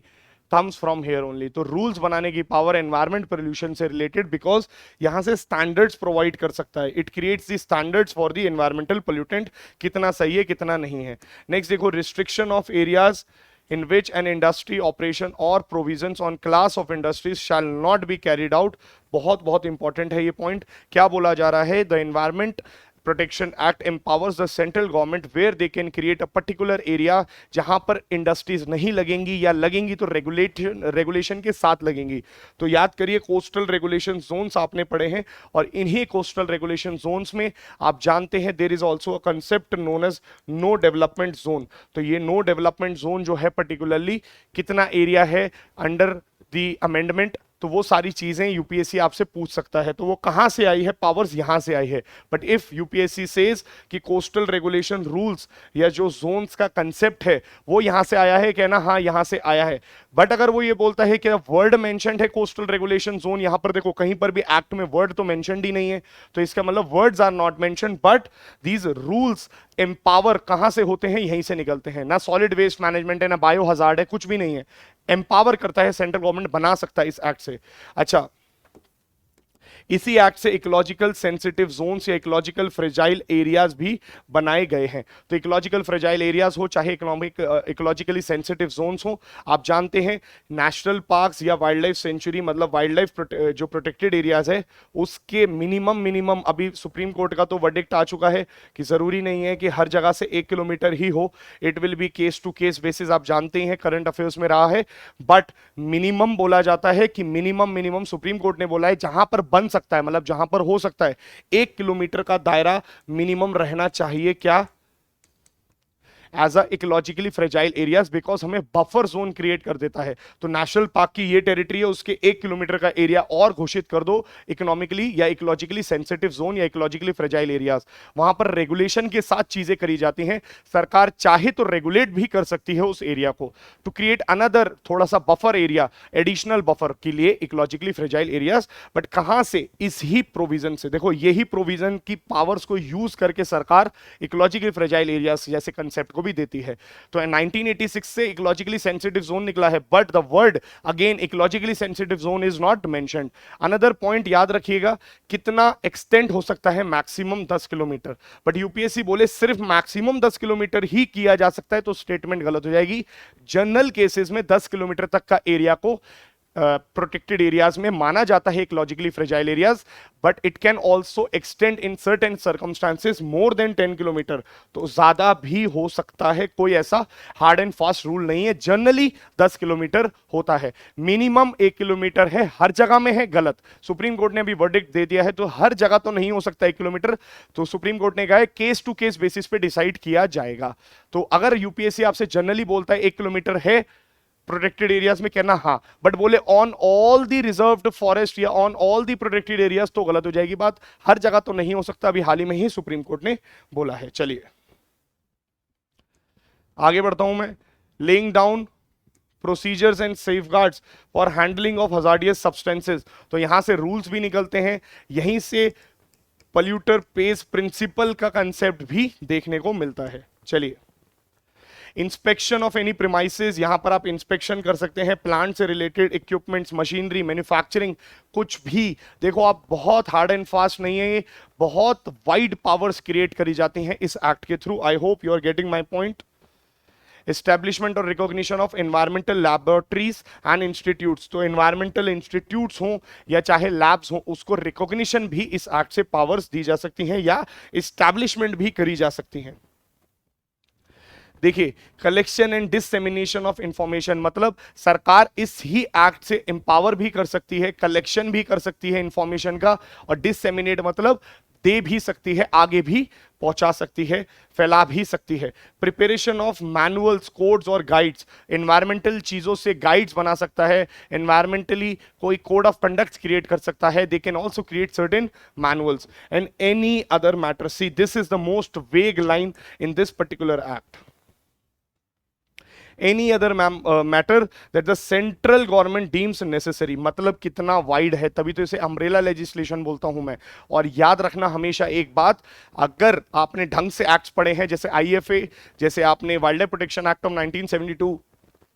comes from here only। तो रूल्स बनाने की पावर एनवायरमेंट पोल्यूशन से रिलेटेड, बिकॉज यहां से स्टैंडर्ड्स प्रोवाइड कर सकता है, it creates the standards for the environmental pollutant, कितना सही है कितना नहीं है। नेक्स्ट देखो, restriction of areas in which an industry operation or provisions on class of industries shall not be carried out। बहुत बहुत इंपॉर्टेंट है ये पॉइंट। क्या बोला जा रहा है, the environment protection act empowers the central government where they can create a particular area जहां पर इंडस्ट्रीज नहीं लगेंगी या लगेंगी तो रेगुलेशन के साथ लगेंगी। तो याद करिए कोस्टल रेगुलेशन जोन्स आपने पढ़े हैं, और इन्हीं कोस्टल रेगुलेशन जोन्स में आप जानते हैं there is also a concept known as no development zone. तो ये नो डेवलपमेंट जोन जो है पर्टिकुलरली कितना एरिया है अंडर द अमेंडमेंट, तो वो सारी चीजें यूपीएससी आपसे पूछ सकता है। तो वो कहां से आई है, पावर्स यहां से आई है। बट इफ यूपीएससी सेज कि कोस्टल रेगुलेशन रूल्स या जो जोन्स का कंसेप्ट है वो यहां से आया है, कहना हाँ यहां से आया है। बट अगर वो ये बोलता है कि वर्ड मेंशन्ड है कोस्टल रेगुलेशन जोन, यहां पर देखो कहीं पर भी एक्ट में वर्ड तो मेंशन्ड ही नहीं है, तो इसका मतलब words are not mentioned, but these rules empower कहां से होते हैं, यहीं से निकलते हैं। ना सॉलिड वेस्ट मैनेजमेंट है, ना बायो हजार्ड है, कुछ भी नहीं है, एम्पावर करता है सेंट्रल गवर्नमेंट, बना सकता है इस एक्ट से। अच्छा, इसी एक्ट से इकोलॉजिकल सेंसिटिव जोन्स या इकोलॉजिकल फ्रेजाइल एरियाज भी बनाए गए हैं। तो इकोलॉजिकल फ्रेजाइल एरियाज हो चाहे इकोलॉजिकली सेंसिटिव जोन्स हो, आप जानते हैं नेशनल पार्क्स या वाइल्ड लाइफ सेंचुरी, मतलब वाइल्ड लाइफ जो प्रोटेक्टेड एरियाज है उसके मिनिमम अभी सुप्रीम कोर्ट का तो वर्डिक्ट आ चुका है कि जरूरी नहीं है कि हर जगह से 1 किलोमीटर ही हो, it will be case to case basis, आप जानते हैं करंट अफेयर्स में रहा है। बट मिनिमम बोला जाता है कि मिनिमम सुप्रीम कोर्ट ने बोला है जहां पर बन सकता है, मतलब जहां पर हो सकता है 1 किलोमीटर का दायरा मिनिमम रहना चाहिए, क्या, as a ecologically fragile areas, because हमें बफर जोन क्रिएट कर देता है। तो नेशनल पार्क की ये टेरिटरी है, उसके 1 किलोमीटर का एरिया और घोषित कर दो इकोनॉमिकली या इकोलॉजिकली सेंसिटिव जोन या इकोलॉजिकली फ्रेजाइल एरियाज, वहां पर रेगुलेशन के साथ चीजें करी जाती हैं। सरकार चाहे तो रेगुलेट भी कर सकती है उस एरिया को, टू क्रिएट अनदर थोड़ा सा बफर एरिया, एडिशनल बफर के लिए इकोलॉजिकली फ्रेजाइल एरियाज। बट कहां से, इस ही प्रोविजन से। देखो यही प्रोविजन की पावर्स को यूज करके सरकार इकोलॉजिकली फ्रेजाइल एरियाज जैसे कंसेप्ट को भी देती है। तो 1986 से इकोलॉजिकली सेंसिटिव जोन निकला है, but the word again ecologically sensitive zone is not mentioned. Another point याद रखिएगा, कितना एक्सटेंड हो सकता है, मैक्सिमम 10 किलोमीटर। बट यूपीएससी बोले सिर्फ मैक्सिमम 10 किलोमीटर ही किया जा सकता है, तो स्टेटमेंट गलत हो जाएगी। जनरल केसेस में 10 किलोमीटर तक का एरिया को प्रोटेक्टेड एरियाज में माना जाता है ecologically fragile areas, but it can also extend in certain circumstances more than 10 kilometre. तो ज्यादा भी हो सकता है, कोई ऐसा हार्ड एंड फास्ट रूल नहीं है। जनरली 10 किलोमीटर होता है, मिनिमम 1 किलोमीटर है, हर जगह में है गलत। सुप्रीम कोर्ट ने अभी वर्डिक्ट दे दिया है, तो हर जगह तो नहीं हो सकता 1 किलोमीटर। तो सुप्रीम कोर्ट ने कहा है केस टू केस बेसिस पे डिसाइड किया जाएगा। तो अगर यूपीएससी आपसे जनरली बोलता है 1 किलोमीटर है प्रोटेक्टेड एरियाज में, कहना हाँ, बट बोले on all the reserved forest या on all the protected areas, तो गलत हो जाएगी बात। हर जगह तो नहीं हो सकता, अभी हाल ही में ही सुप्रीम कोर्ट ने बोला है। चलिए आगे बढ़ता हूं मैं। Laying down procedures and safeguards for handling of hazardous substances. तो यहां से रूल्स भी निकलते हैं, यहीं से पॉल्यूटर पेज प्रिंसिपल का कंसेप्ट भी देखने को मिलता है। चलिए, इंस्पेक्शन ऑफ एनी प्रीमाइसेस, यहां पर आप इंस्पेक्शन कर सकते हैं प्लांट से रिलेटेड इक्विपमेंट्स, मशीनरी, मैन्युफैक्चरिंग, कुछ भी। देखो आप, बहुत हार्ड एंड फास्ट नहीं है ये, बहुत वाइड पावर्स क्रिएट करी जाती हैं इस एक्ट के through. I hope you are getting my point. Establishment और recognition of environmental laboratories and institutes, तो एनवायरमेंटल इंस्टीट्यूट्स हों या चाहे लैब्स हों, उसको रिकॉग्निशन भी इस एक्ट से पावर्स दी जा सकती हैं या एस्टैब्लिशमेंट भी करी जा सकती हैं। देखिए, कलेक्शन एंड डिससेमिनेशन ऑफ इंफॉर्मेशन, मतलब सरकार इस ही एक्ट से एम्पावर भी कर सकती है, कलेक्शन भी कर सकती है इंफॉर्मेशन का, और डिससेमिनेट मतलब दे भी सकती है, आगे भी पहुंचा सकती है, फैला भी सकती है। प्रिपरेशन ऑफ मैनुअल्स, कोड्स और गाइड्स, एनवायरमेंटल चीजों से गाइड्स बना सकता है, एनवायरमेंटली कोई कोड ऑफ कंडक्ट क्रिएट कर सकता है। They can also create certain manuals and any other matter. See, this is the most vague line in this particular act. Any other matter that the central government deems necessary, मतलब कितना wide है, तभी तो इसे umbrella legislation बोलता हूं मैं। और याद रखना हमेशा एक बात, अगर आपने ढंग से एक्ट्स पढ़े हैं, जैसे आईएफए, जैसे आपने wild life protection act of 1972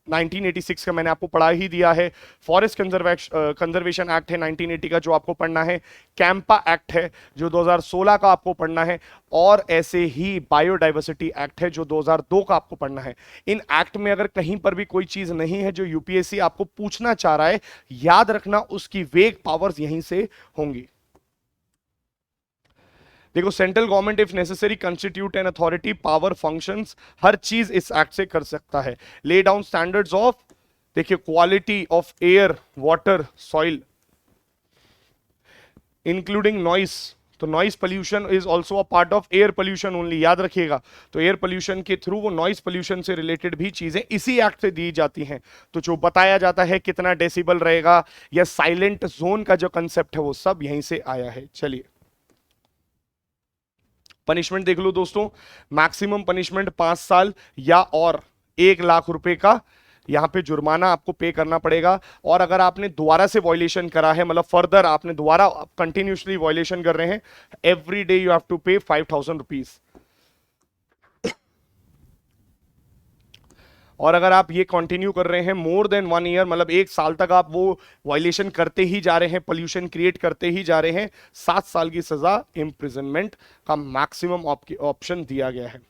1986 का मैंने आपको पढ़ा ही दिया है, फॉरेस्ट कंजर्वेशन एक्ट है 1980 का जो आपको पढ़ना है, कैंपा एक्ट है जो 2016 का आपको पढ़ना है, और ऐसे ही बायोडाइवर्सिटी एक्ट है जो 2002 का आपको पढ़ना है। इन एक्ट में अगर कहीं पर भी कोई चीज नहीं है जो यूपीएससी आपको पूछना चाह रहा है, याद रखना उसकी वेग पावर्स यहीं से होंगी। देखो, central government if necessary constitute an authority, power, functions, हर चीज इस एक्ट से कर सकता है। ले डाउन स्टैंडर्ड्स ऑफ, देखिए, quality of air, water, soil, including noise, तो noise pollution is also a part of air pollution only, याद रखिएगा। तो एयर पोल्यूशन के थ्रू वो नॉइस पोल्यूशन से रिलेटेड भी चीजें इसी एक्ट से दी जाती हैं। तो जो बताया जाता है कितना डेसिबल रहेगा या साइलेंट जोन का जो कंसेप्ट है, वो सब यहीं से आया है। चलिए, पनिशमेंट देख लो दोस्तों, मैक्सिमम पनिशमेंट 5 साल या और 1 लाख रुपए का यहां पे जुर्माना आपको पे करना पड़ेगा। और अगर आपने दोबारा से वॉयलेशन करा है, मतलब फर्दर आपने दोबारा कंटिन्यूसली वॉयलेशन कर रहे हैं, every day you have to pay 5,000 rupees. और अगर आप ये कंटिन्यू कर रहे हैं मोर देन 1 ईयर, मतलब 1 साल तक आप वो वायलेशन करते ही जा रहे हैं, पोल्यूशन क्रिएट करते ही जा रहे हैं, 7 साल की सजा, इंप्रिजनमेंट का मैक्सिमम ऑप्शन दिया गया है।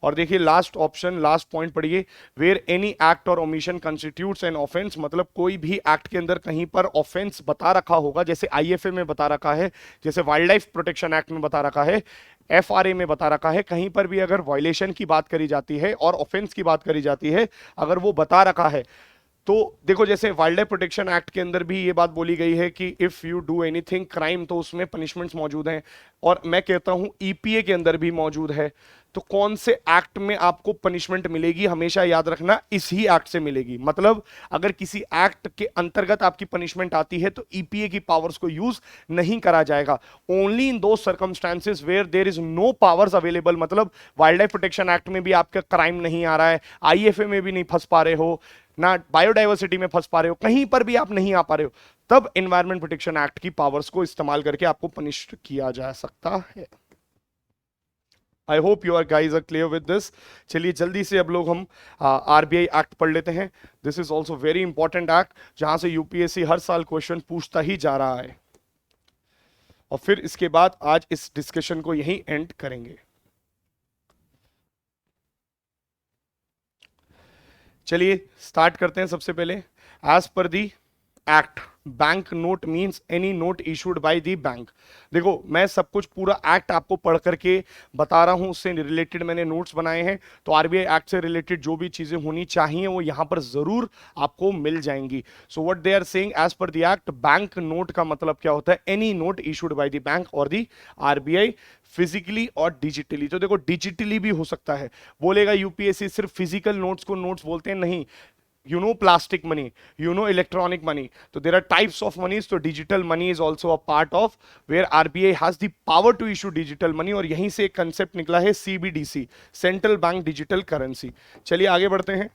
और देखिए लास्ट ऑप्शन, लास्ट पॉइंट पढ़िए, वेयर एनी एक्ट और ओमिशन कंस्टिट्यूट्स एन ऑफेंस, मतलब कोई भी एक्ट के अंदर कहीं पर ऑफेंस बता रखा होगा, जैसे आईएफए में बता रखा है, जैसे वाइल्ड लाइफ प्रोटेक्शन एक्ट में बता रखा है, एफआरए में बता रखा है, कहीं पर भी अगर वायलेशन की बात करी जाती है और ऑफेंस की बात करी जाती है, अगर वो बता रखा है, तो देखो जैसे वाइल्ड लाइफ प्रोटेक्शन एक्ट के अंदर भी ये बात बोली गई है कि if you do anything crime, तो उसमें पनिशमेंट्स मौजूद हैं, और मैं कहता हूं ईपीए के अंदर भी मौजूद है। तो कौन से एक्ट में आपको पनिशमेंट मिलेगी, हमेशा याद रखना इसी एक्ट से मिलेगी। मतलब अगर किसी एक्ट के अंतर्गत आपकी पनिशमेंट आती है तो ईपीए की पावर्स को यूज नहीं करा जाएगा। ओनली इन दो circumstances where there is no powers available, मतलब वाइल्ड लाइफ प्रोटेक्शन एक्ट में भी आपका क्राइम नहीं आ रहा है, आईएफए में भी नहीं फंस पा रहे हो, ना बायोडाइवर्सिटी में फंस पा रहे हो, कहीं पर भी आप नहीं आ पा रहे हो, तब एनवायरमेंट प्रोटेक्शन एक्ट की पावर्स को इस्तेमाल करके आपको पनिश किया जा सकता है। I hope you are guys are clear with this. चलिए जल्दी से अब लोग हम आरबीआई एक्ट पढ़ लेते हैं। This is also very important act, जहां से यूपीएससी हर साल क्वेश्चन पूछता ही जा रहा है। और फिर इसके बाद आज इस डिस्कशन को यहीं एंड करेंगे। चलिए स्टार्ट करते हैं। सबसे पहले, as per the act, bank note means any note issued by the bank. देखो मैं सब कुछ पूरा एक्ट आपको पढ़ करके बता रहा हूं, उससे रिलेटेड मैंने नोट्स बनाए हैं, तो आरबीआई एक्ट से रिलेटेड जो भी चीजें होनी चाहिए वो यहां पर जरूर आपको मिल जाएंगी। So what they are saying, as per the act bank note का मतलब क्या होता है, any note issued by the bank और द आरबीआई फिजिकली और डिजिटली। तो देखो डिजिटली भी हो सकता है, बोलेगा यूपीएससी सिर्फ फिजिकल नोट्स को नोट्स बोलते हैं, नहीं, you know plastic money, you know electronic money, so there are types of monies, so digital money is also a part of where RBI has the power to issue digital money, और यहीं से एक concept निकला है CBDC, central bank digital currency. चलिए आगे बढ़ते हैं।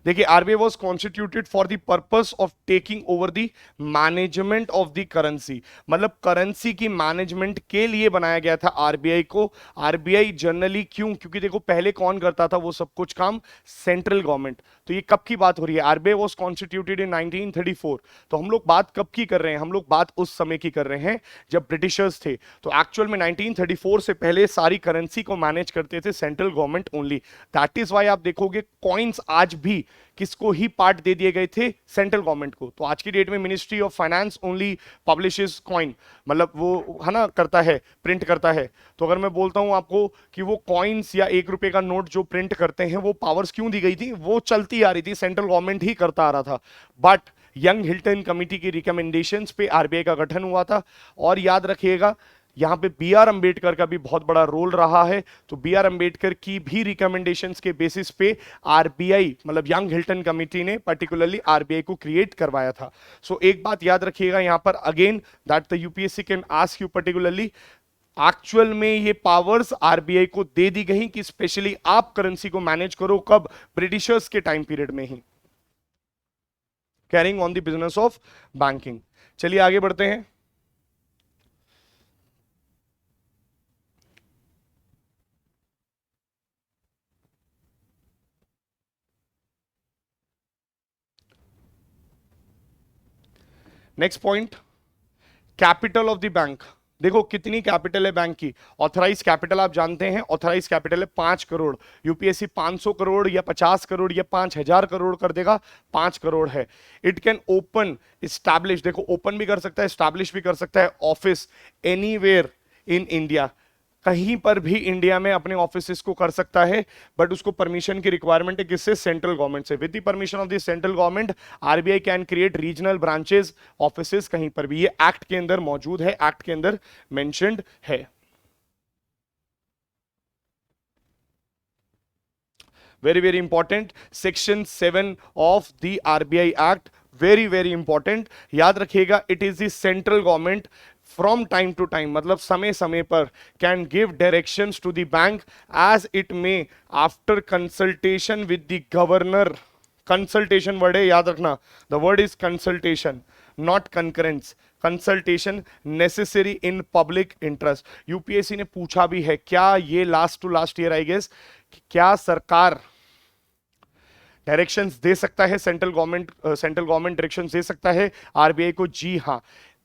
देखिए RBI was constituted for the purpose of taking over the management of the currency, मतलब करेंसी की मैनेजमेंट के लिए बनाया गया था आरबीआई को। आरबीआई जनरली क्यों, क्योंकि देखो पहले कौन करता था वो सब कुछ काम, सेंट्रल गवर्नमेंट। तो ये कब की बात हो रही है, आरबीआई वॉज कॉन्स्टिट्यूटेड इन 1934। तो हम लोग बात कब की कर रहे हैं, हम लोग बात उस समय की कर रहे हैं जब ब्रिटिशर्स थे। तो एक्चुअल में 1934 से पहले सारी करेंसी को मैनेज करते थे central government only. That is why आप देखोगे कॉइन्स आज भी किसको ही पार्ट दे दिए गए थे, सेंट्रल गवर्नमेंट को। तो आज की डेट में ministry of finance only publishes coin, मतलब वो है ना करता है, प्रिंट करता है। तो अगर मैं बोलता हूं आपको कि वो कॉइन्स या 1 रुपए का नोट जो प्रिंट करते हैं वो पावर्स क्यों दी गई थी, वो चलती आ रही थी, सेंट्रल गवर्नमेंट ही करता आ रहा था। बट यंग हिल्टन कमिटी की रिकमेंडेशंस पे आरबीआई का गठन हुआ था। और याद रखिएगा यहां पे बी आर अंबेडकर का भी बहुत बड़ा रोल रहा है। तो बी आर अंबेडकर की भी रिकमेंडेशंस के बेसिस पे आरबीआई, मतलब यंग हिल्टन कमिटी ने पर्टिकुलरली आरबीआई को क्रिएट करवाया था। सो एक बात याद रखिएगा यहां पर again, that the UPSC can ask you particularly, actual में ये पावर्स आरबीआई को दे दी गई कि स्पेशली आप करेंसी को मैनेज करो, कब, ब्रिटिशर्स के टाइम पीरियड में ही, carrying on the business of banking. चलिए आगे बढ़ते हैं। Next point, capital of the bank. देखो कितनी कैपिटल है बैंक की, ऑथराइज कैपिटल आप जानते हैं, ऑथराइज कैपिटल है 5 करोड़। यूपीएससी 500 करोड़ या 50 करोड़ या 5000 करोड़ कर देगा, 5 करोड़ है। इट कैन ओपन स्टैब्लिश, देखो ओपन भी कर सकता है, स्टैब्लिश भी कर सकता है ऑफिस एनीवेयर इन इंडिया, कहीं पर भी इंडिया में अपने ऑफिसेस को कर सकता है। बट उसको परमिशन की रिक्वायरमेंट है, किससे, सेंट्रल गवर्नमेंट से। With the permission of the central government RBI can create regional branches, offices कहीं पर भी, ये एक्ट के अंदर मौजूद है, एक्ट के अंदर मेंशन्ड है। Very very important, section 7 of the RBI act, very very important, याद रखिएगा। It is the central government from time to time, मतलब समय समय पर, can give directions to the bank as it may after consultation with the governor. Consultation word है, याद रखना, the word is consultation not concurrence, consultation necessary in public interest. UPSC ने पूछा भी है, क्या ये last to last year I guess, क्या सरकार डायरेक्शंस दे सकता है, सेंट्रल गवर्नमेंट डायरेक्शंस दे सकता है आरबीआई को? जी हाँ,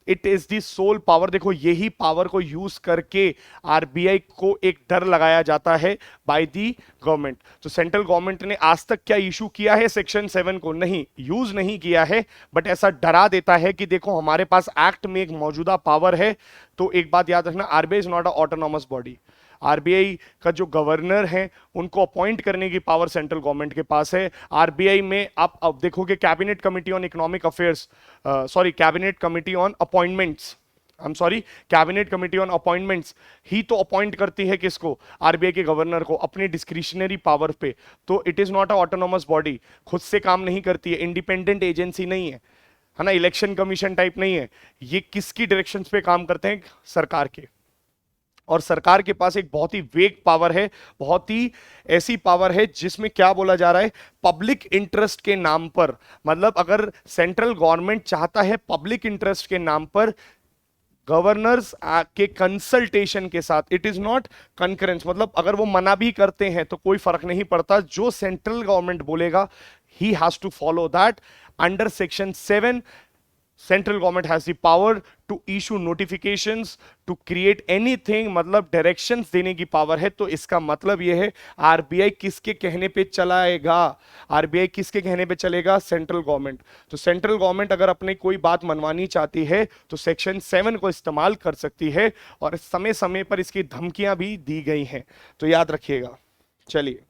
it is the sole power. देखो यही पावर को यूज करके आरबीआई को एक डर लगाया जाता है बाय दी गवर्नमेंट। तो सेंट्रल गवर्नमेंट ने आज तक क्या इशू किया है सेक्शन 7 को? नहीं, यूज नहीं किया है, बट ऐसा डरा देता है कि देखो हमारे पास एक्ट में एक मौजूदा पावर है। तो एक बात याद रखना, RBI is not a autonomous body. RBI का जो गवर्नर है उनको अपॉइंट करने की पावर सेंट्रल गवर्नमेंट के पास है। आरबीआई में आप अब देखोगे cabinet committee on economic affairs, sorry cabinet committee on appointments, I am sorry, cabinet committee on appointments ही तो अपॉइंट करती है किसको, आरबीआई के गवर्नर को, अपने डिस्क्रिशनरी पावर पे। तो it is not a autonomous body, खुद से काम नहीं करती है, इंडिपेंडेंट एजेंसी नहीं है ना, इलेक्शन कमीशन टाइप नहीं है। ये किसकी डायरेक्शन पे काम करते हैं? सरकार के। और सरकार के पास एक बहुत ही वेग पावर है, बहुत ही ऐसी पावर है जिसमें क्या बोला जा रहा है, पब्लिक इंटरेस्ट के नाम पर, मतलब अगर सेंट्रल गवर्नमेंट चाहता है पब्लिक इंटरेस्ट के नाम पर गवर्नर्स के कंसल्टेशन के साथ, इट इज नॉट कंकरेंस, मतलब अगर वो मना भी करते हैं तो कोई फर्क नहीं पड़ता, जो सेंट्रल गवर्नमेंट बोलेगा ही has to follow that under section 7 central government has the power to issue notifications, to create anything, मतलब डायरेक्शंस देने की पावर है। तो इसका मतलब यह है आरबीआई किसके कहने पे चलाएगा? आरबीआई किसके कहने पे चलेगा? Central government. तो सेंट्रल गवर्नमेंट अगर अपने कोई बात मनवानी चाहती है तो सेक्शन 7 को इस्तेमाल कर सकती है, और समय समय पर इसकी धमकियां भी दी गई हैं, तो याद रखिएगा। चलिए,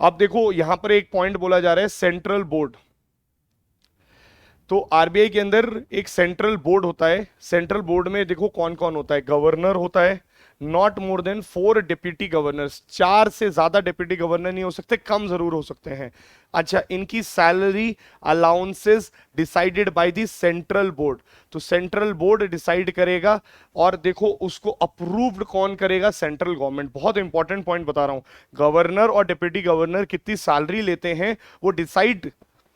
अब देखो यहां पर एक पॉइंट बोला जा रहा है, सेंट्रल बोर्ड। तो आरबीआई के अंदर एक सेंट्रल बोर्ड होता है। सेंट्रल बोर्ड में देखो कौन कौन होता है। गवर्नर होता है, not more than 4 deputy governors, 4 से ज्यादा डिप्यूटी गवर्नर नहीं हो सकते, कम जरूर हो सकते हैं। अच्छा, इनकी salary allowances decided by the central board. तो सेंट्रल बोर्ड डिसाइड करेगा, और देखो उसको अप्रूव्ड कौन करेगा? Central government. बहुत इंपॉर्टेंट पॉइंट बता रहा हूं, गवर्नर और डिप्यूटी गवर्नर कितनी सैलरी लेते हैं वो decide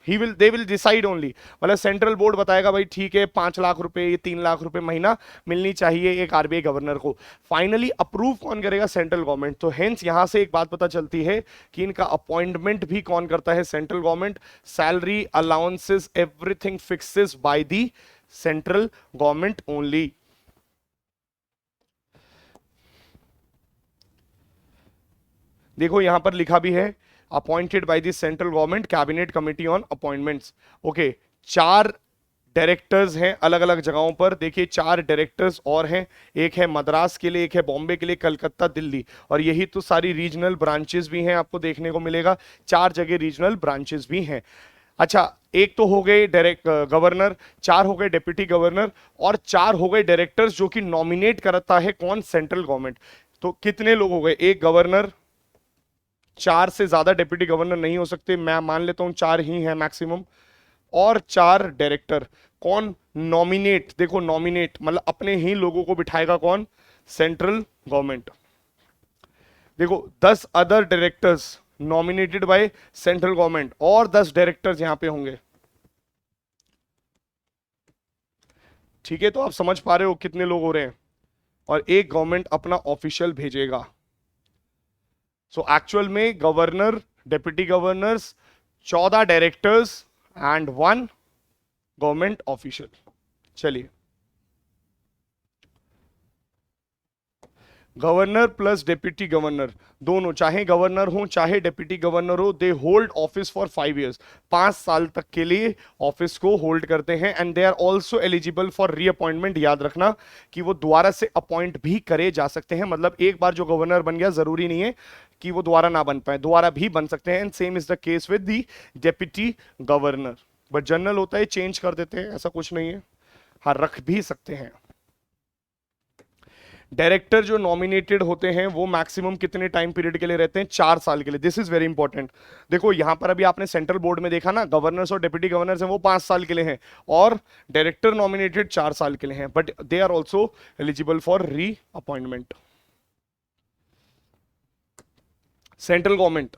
they will decide only. मतलब सेंट्रल बोर्ड बताएगा भाई ठीक है 5 लाख रुपए, ये 3 लाख रुपए महीना मिलनी चाहिए एक आरबीआई गवर्नर को। फाइनली अप्रूव कौन करेगा? Central government. तो हेंस यहां से एक बात पता चलती है कि इनका अपॉइंटमेंट भी कौन करता है? Central government. Salary allowances everything fixes by the central government only. देखो यहां पर लिखा भी है, appointed by the central government cabinet committee on appointments. Okay, 4 directors हैं अलग अलग जगहों पर। देखिए 4 डायरेक्टर्स और हैं, एक है मद्रास के लिए, एक है बॉम्बे के लिए, कलकत्ता, दिल्ली, और यही तो सारी रीजनल ब्रांचेस भी हैं, आपको देखने को मिलेगा 4 जगह रीजनल ब्रांचेस भी हैं। अच्छा, एक तो हो गए डायरेक्ट गवर्नर, 4 हो गए डिप्टी गवर्नर, और 4 हो गए डायरेक्टर्स जो कि नॉमिनेट करता है कौन? Central government. तो कितने लोग हो गए? एक गवर्नर, 4 से ज्यादा डिप्टी गवर्नर नहीं हो सकते, मैं मान लेता हूं 4 ही है मैक्सिमम, और 4 डायरेक्टर। कौन? नॉमिनेट। देखो नॉमिनेट मतलब अपने ही लोगों को बिठाएगा कौन? Central government. देखो 10 other directors nominated by central government, और 10 डायरेक्टर्स यहां पे होंगे। ठीक है, तो आप समझ पा रहे हो कितने लोग हो रहे हैं, और एक गवर्नमेंट अपना ऑफिशियल भेजेगा। सो एक्चुअल में governor, deputy governors, 14 directors and 1 government official. चलिए, गवर्नर प्लस डिप्टी गवर्नर दोनों, चाहे गवर्नर हो चाहे डिप्टी गवर्नर हो, they hold office for 5 years, 5 साल तक के लिए ऑफिस को होल्ड करते हैं। And they are also eligible for reappointment. याद रखना कि वो दोबारा से अपॉइंट भी करे जा सकते हैं, मतलब एक बार जो गवर्नर बन गया जरूरी नहीं है कि वो दोबारा ना बन पाए, दोबारा भी बन सकते हैं। And same is the case with the deputy governor. But general होता है चेंज कर देते हैं, ऐसा कुछ नहीं है, हाँ रख भी सकते हैं। डायरेक्टर जो नॉमिनेटेड होते हैं वो मैक्सिमम कितने टाइम पीरियड के लिए रहते हैं? 4 साल के लिए। This is very important. देखो यहां पर अभी आपने सेंट्रल बोर्ड में देखा ना, गवर्नर्स और डिप्टी गवर्नर्स हैं वो 5 साल के लिए हैं, और डायरेक्टर नॉमिनेटेड 4 साल के लिए हैं, but they are also eligible for reappointment. Central government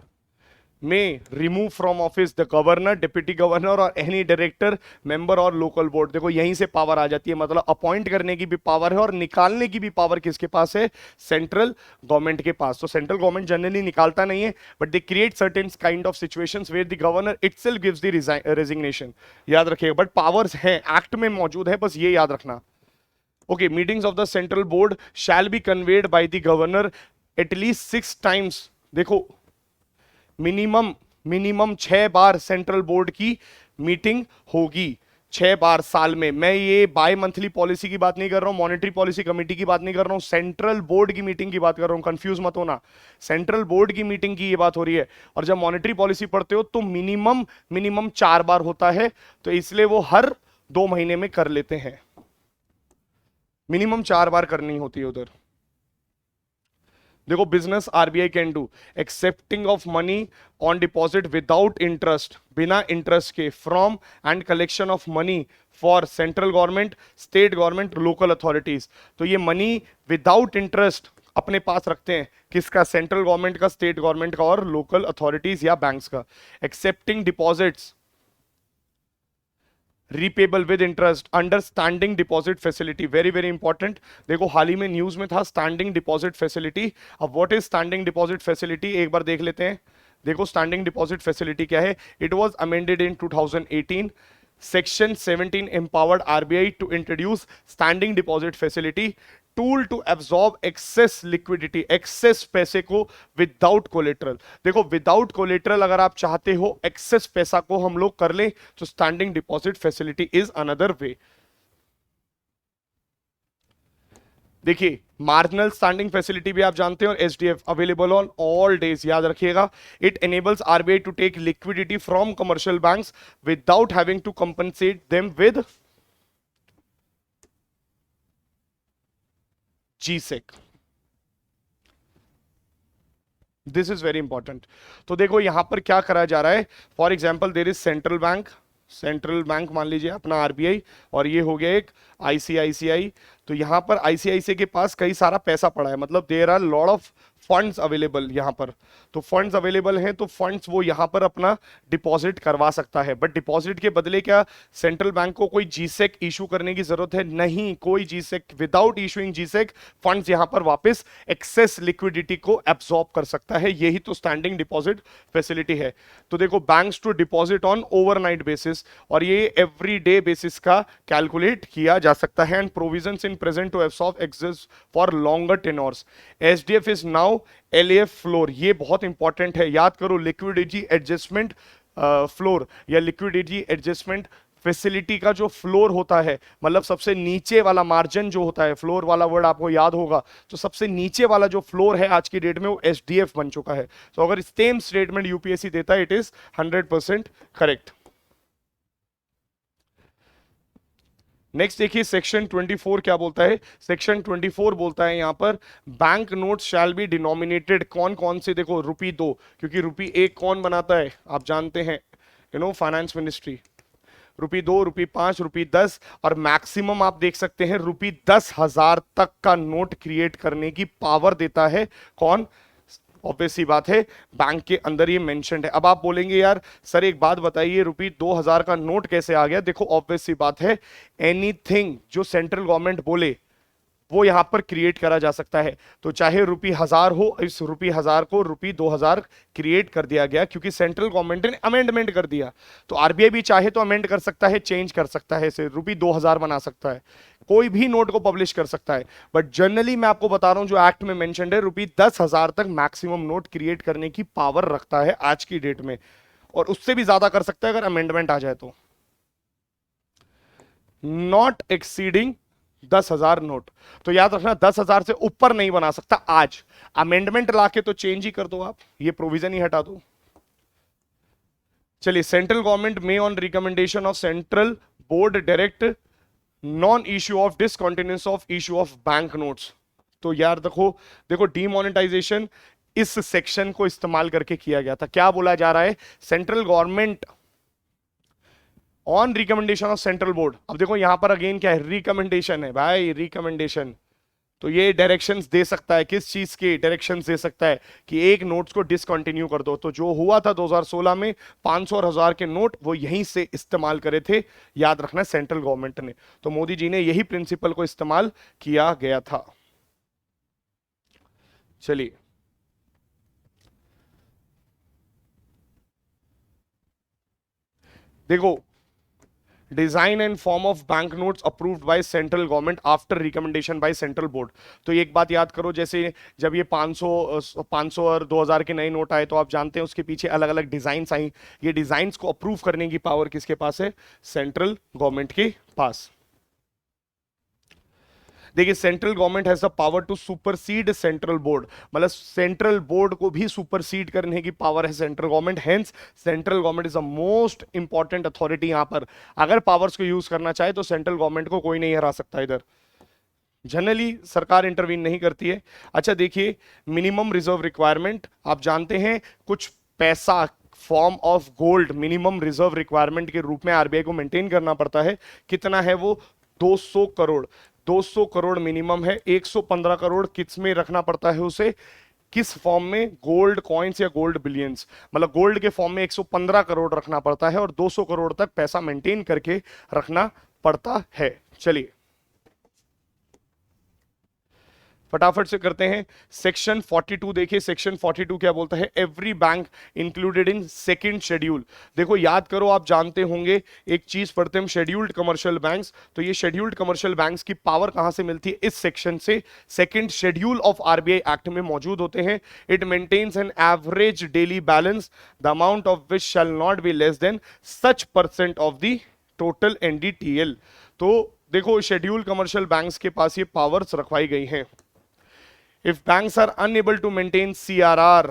में remove from office the governor, deputy governor और एनी डायरेक्टर, मेंबर और लोकल बोर्ड। देखो यहीं से पावर आ जाती है, मतलब अपॉइंट करने की भी पावर है और निकालने की भी पावर किसके पास है? सेंट्रल गवर्नमेंट के पास। तो सेंट्रल गवर्नमेंट जनरली निकालता नहीं है, but they create certain kind of situations where the governor itself gives the resignation. याद रखिएगा, बट पावर्स हैं, एक्ट में मौजूद है, बस ये याद रखना। Okay, meetings of the central board shall be conveyed by the governor at least 6 times. देखो मिनिमम 6 बार सेंट्रल बोर्ड की मीटिंग होगी, 6 बार साल में। मैं ये बाय मंथली पॉलिसी की बात नहीं कर रहा हूं, मॉनेटरी पॉलिसी कमेटी की बात नहीं कर रहा हूं, सेंट्रल बोर्ड की मीटिंग की बात कर रहा हूं, कंफ्यूज मत होना। सेंट्रल बोर्ड की मीटिंग की ये बात हो रही है, और जब मॉनेटरी पॉलिसी पढ़ते हो तो मिनिमम 4 बार होता है, तो इसलिए वो हर 2 महीने में कर लेते हैं, मिनिमम 4 बार करनी होती है उधर। देखो business RBI can do accepting of money on deposit without interest, बिना इंटरेस्ट के, from and collection of money for central government, state government, local authorities. तो ये मनी विदाउट इंटरेस्ट अपने पास रखते हैं, किसका? सेंट्रल गवर्नमेंट का, स्टेट गवर्नमेंट का और लोकल अथॉरिटीज या बैंक्स का। Accepting deposits repayable with interest under standing deposit facility, very very important. देखो हाल ही में न्यूज में था स्टैंडिंग डिपॉजिट फैसिलिटी। अब what is standing deposit facility, एक बार देख लेते हैं। देखो स्टैंडिंग डिपॉजिट फैसिलिटी क्या है। It was amended in 2018। Section 17 empowered RBI to introduce standing deposit facility tool to absorb excess liquidity, excess पैसे को विदाउट कोलेटरल। देखो विदाउट कोलेटरल अगर आप चाहते हो एक्सेस पैसा को हम लोग कर लें तो standing deposit facility is another way. देखिए मार्जिनल स्टैंडिंग फैसिलिटी भी आप जानते हैं, और SDF available on all days, याद रखिएगा। It enables RBI to take liquidity from commercial banks without having to compensate them with G sec. This is very important. तो देखो यहां पर क्या करा जा रहा है। For example there is central bank, central bank मान लीजिए अपना आरबीआई, और ये हो गया एक आईसीआईसीआई। तो यहां पर आईसीआईसीआई के पास कई सारा पैसा पड़ा है, मतलब there are lot of funds available यहां पर। तो फंड्स अवेलेबल हैं तो फंड्स वो यहां पर अपना डिपॉजिट करवा सकता है। बट डिपॉजिट के बदले क्या सेंट्रल बैंक को कोई जीसेक इशू करने की जरूरत है? नहीं, कोई G-sec, without issuing G-sec funds यहां पर वापस एक्सेस लिक्विडिटी को एब्सॉर्ब कर सकता है। यही तो स्टैंडिंग डिपॉजिट फैसिलिटी है। तो देखो banks to deposit on overnight basis, और ये एवरी डे बेसिस का कैलकुलेट किया जा सकता है। And provisions in present to absorb excess for longer tenors. SDF is now LAF floor, ये बहुत इंपॉर्टेंट है, याद करो। लिक्विडिटी एडजस्टमेंट फ्लोर या लिक्विडिटी एडजस्टमेंट फैसिलिटी का जो फ्लोर होता है, मतलब सबसे नीचे वाला मार्जिन जो होता है, फ्लोर वाला वर्ड आपको याद होगा, तो सबसे नीचे वाला जो फ्लोर है आज की डेट में वो एसडीएफ बन चुका है। तो अगर सेम स्टेटमेंट यूपीएससी देता है, इट इज 100% करेक्ट। नेक्स्ट देखिए सेक्शन 24 क्या बोलता है। सेक्शन 24 बोलता है यहां पर bank note shall be denominated, कौन कौन से, देखो ₹2, क्योंकि ₹1 कौन बनाता है आप जानते हैं, फाइनेंस मिनिस्ट्री। ₹2, ₹5, ₹10, और मैक्सिमम आप देख सकते हैं ₹10,000 तक का नोट क्रिएट करने की पावर देता है कौन? ऑब्वियस सी बात है बैंक के अंदर ये मेंशन्ड है। अब आप बोलेंगे यार सर एक बात बताइए, ₹2,000 का नोट कैसे आ गया? देखो ऑब्वियस सी बात है, एनीथिंग जो सेंट्रल गवर्नमेंट बोले वो यहां पर क्रिएट करा जा सकता है। तो चाहे ₹1000 हो, इस ₹1000 को ₹2000 क्रिएट कर दिया गया क्योंकि सेंट्रल गवर्नमेंट ने अमेंडमेंट कर दिया। तो आरबीआई भी चाहे तो अमेंड कर सकता है, चेंज कर सकता है, इसे ₹2000 बना सकता है, कोई भी नोट को पब्लिश कर सकता है। बट जनरली मैं आपको बता रहा हूं जो एक्ट में मेंशन्ड है, ₹10,000 तक मैक्सिमम नोट क्रिएट करने की पावर रखता है आज की डेट में, और उससे भी ज्यादा कर सकता है अगर अमेंडमेंट आ जाए तो। Not exceeding 10,000 note. तो याद रखना 10,000 से ऊपर नहीं बना सकता। आज अमेंडमेंट लाके तो चेंज ही कर दो, आप ये प्रोविजन ही हटा दो। चलिए सेंट्रल गवर्नमेंट में on recommendation of central board direct non issue of discontinuous of issue of bank notes. तो यार देखो डीमोनेटाइजेशन इस सेक्शन को इस्तेमाल करके किया गया था। क्या बोला जा रहा है? Central government on recommendation of central board. अब देखो यहां पर अगेन क्या है? रिकमेंडेशन है भाई, रिकमेंडेशन। तो ये डायरेक्शंस दे सकता है, किस चीज के डायरेक्शंस दे सकता है? कि एक नोट्स को डिसकंटिन्यू कर दो। तो जो हुआ था 2016 में 500 और 1000 के नोट वो यहीं से इस्तेमाल करे थे, याद रखना सेंट्रल गवर्नमेंट ने। तो मोदी जी ने यही प्रिंसिपल को इस्तेमाल किया गया था। चलिए देखो design and form of bank notes approved by central government after recommendation by central board. तो एक बात याद करो, जैसे जब ये 500 और 2000 के नए नोट आए तो आप जानते हैं उसके पीछे अलग अलग डिजाइन्स आई। ये डिजाइन्स को अप्रूव करने की पावर किसके पास है? सेंट्रल गवर्नमेंट के पास। देखिए central government has the power to supersede central board, मतलब सेंट्रल बोर्ड को भी सुपरसीड करने की पावर है central government. Hence central government is the most important authority. यहां पर अगर पावर्स को यूज करना चाहे तो सेंट्रल गवर्नमेंट को कोई नहीं हरा सकता। इधर जनरली सरकार इंटरवीन नहीं करती है। अच्छा देखिए मिनिमम रिजर्व रिक्वायरमेंट, आप जानते हैं कुछ पैसा form of gold minimum reserve requirement के रूप में आरबीआई को मेंटेन करना पड़ता है। कितना है वो? 200 करोड़। 200 करोड़ मिनिमम है। 115 करोड़ किस में रखना पड़ता है उसे? किस फॉर्म में? गोल्ड कॉइन्स या गोल्ड बिलियंस। मतलब गोल्ड के फॉर्म में 115 करोड़ रखना पड़ता है और 200 करोड़ तक पैसा मेंटेन करके रखना पड़ता है। चलिए फटाफट से करते हैं। सेक्शन 42 देखिए, सेक्शन 42 क्या बोलता है? Every bank included in second schedule. देखो याद करो, आप जानते होंगे एक चीज पढ़ते हैं शेड्यूल्ड कमर्शियल बैंक्स, तो ये शेड्यूल्ड कमर्शियल बैंक्स की पावर कहां से मिलती है? इस सेक्शन से, second schedule of RBI act में मौजूद होते हैं। It maintains an average daily balance the amount of which shall not be less than such percent of the total NDTL. तो देखो शेड्यूल कमर्शियल बैंक्स के पास ये पावर्स रखवाई गई हैं। If banks are unable to maintain CRR,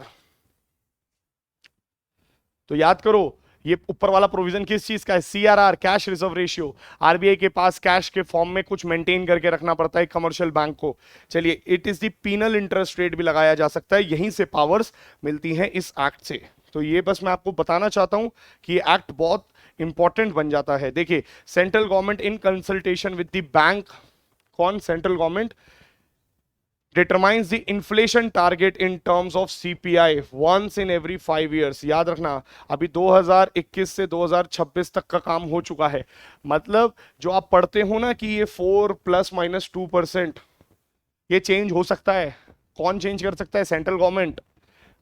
तो याद करो ये ऊपर वाला प्रोविजन किस चीज का है? CRR, cash reserve ratio. RBI के पास कैश के फॉर्म में कुछ मेंटेन करके रखना पड़ता है कमर्शियल बैंक को। चलिए, it is the penal interest rate भी लगाया जा सकता है, यहीं से पावर्स मिलती हैं इस एक्ट से। तो ये बस मैं आपको बताना चाहता हूं कि ये एक्ट बहुत इंपॉर्टेंट बन जाता है। देखिए, central government in consultation with the bank, कौन? Central government determines the inflation target in terms of CPI once in every 5 years। याद रखना, अभी 2021 से 2026 तक का काम हो चुका है। मतलब जो आप पढ़ते हो ना कि ये 4 ± 2%, ये चेंज हो सकता है। कौन चेंज कर सकता है? Central government.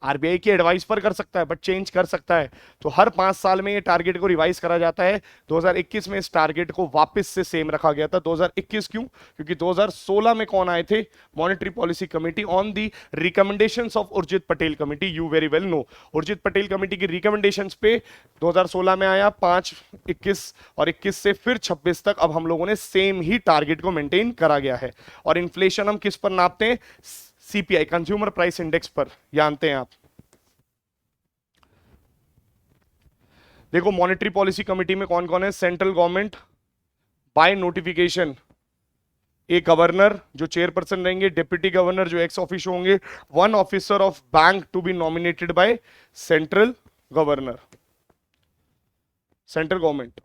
आरबीआई की एडवाइस पर कर सकता है, बट चेंज कर सकता है। तो हर 5 साल में ये टारगेट को रिवाइज करा जाता है। 2021 में इस टारगेट को वापस से सेम रखा गया था। 2021 क्यों? क्योंकि 2016 में कौन आए थे? Monetary policy committee on the recommendations of Urjit Patel committee. You very well know, Urjit Patel committee की रिकमेंडेशंस पे 2016 में आया 5, 21 और 21 से फिर 26 तक अब हम लोगों ने सेम ही टारगेट को मेंटेन करा गया है। और इन्फ्लेशन हम किस पर नापते हैं? सीपीआई, कंज्यूमर प्राइस इंडेक्स पर, जानते हैं आप। देखो मॉनेटरी पॉलिसी कमेटी में कौन कौन है? सेंट्रल गवर्नमेंट बाय नोटिफिकेशन, एक गवर्नर जो चेयरपर्सन रहेंगे, डिप्टी गवर्नर जो एक्स ऑफिशियो होंगे, one officer of bank to be nominated by central governor, central government.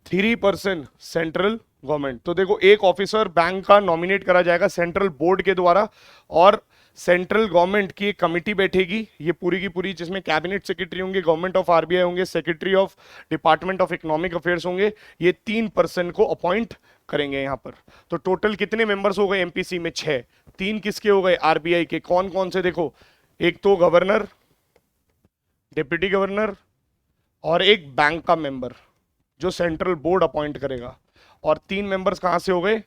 3% central government. तो देखो एक ऑफिसर बैंक का नॉमिनेट करा जाएगा सेंट्रल बोर्ड के द्वारा, और सेंट्रल गवर्नमेंट की एक कमिटी बैठेगी, ये पूरी की पूरी, जिसमें कैबिनेट सेक्रेटरी होंगे, गवर्नमेंट ऑफ आरबीआई होंगे, secretary of department of economic affairs होंगे। ये 3% को अपॉइंट करेंगे यहां पर। तो टोटल कितने मेंबर्स हो गए एमपीसी में? 6। 3 किसके हो गए? आरबीआई के। कौन कौन से? देखो, एक तो गवर्नर, डिप्टी गवर्नर और एक बैंक का मेंबर जो सेंट्रल बोर्ड अपॉइंट करेगा। और 3 मेंबर्स कहां से हो गए?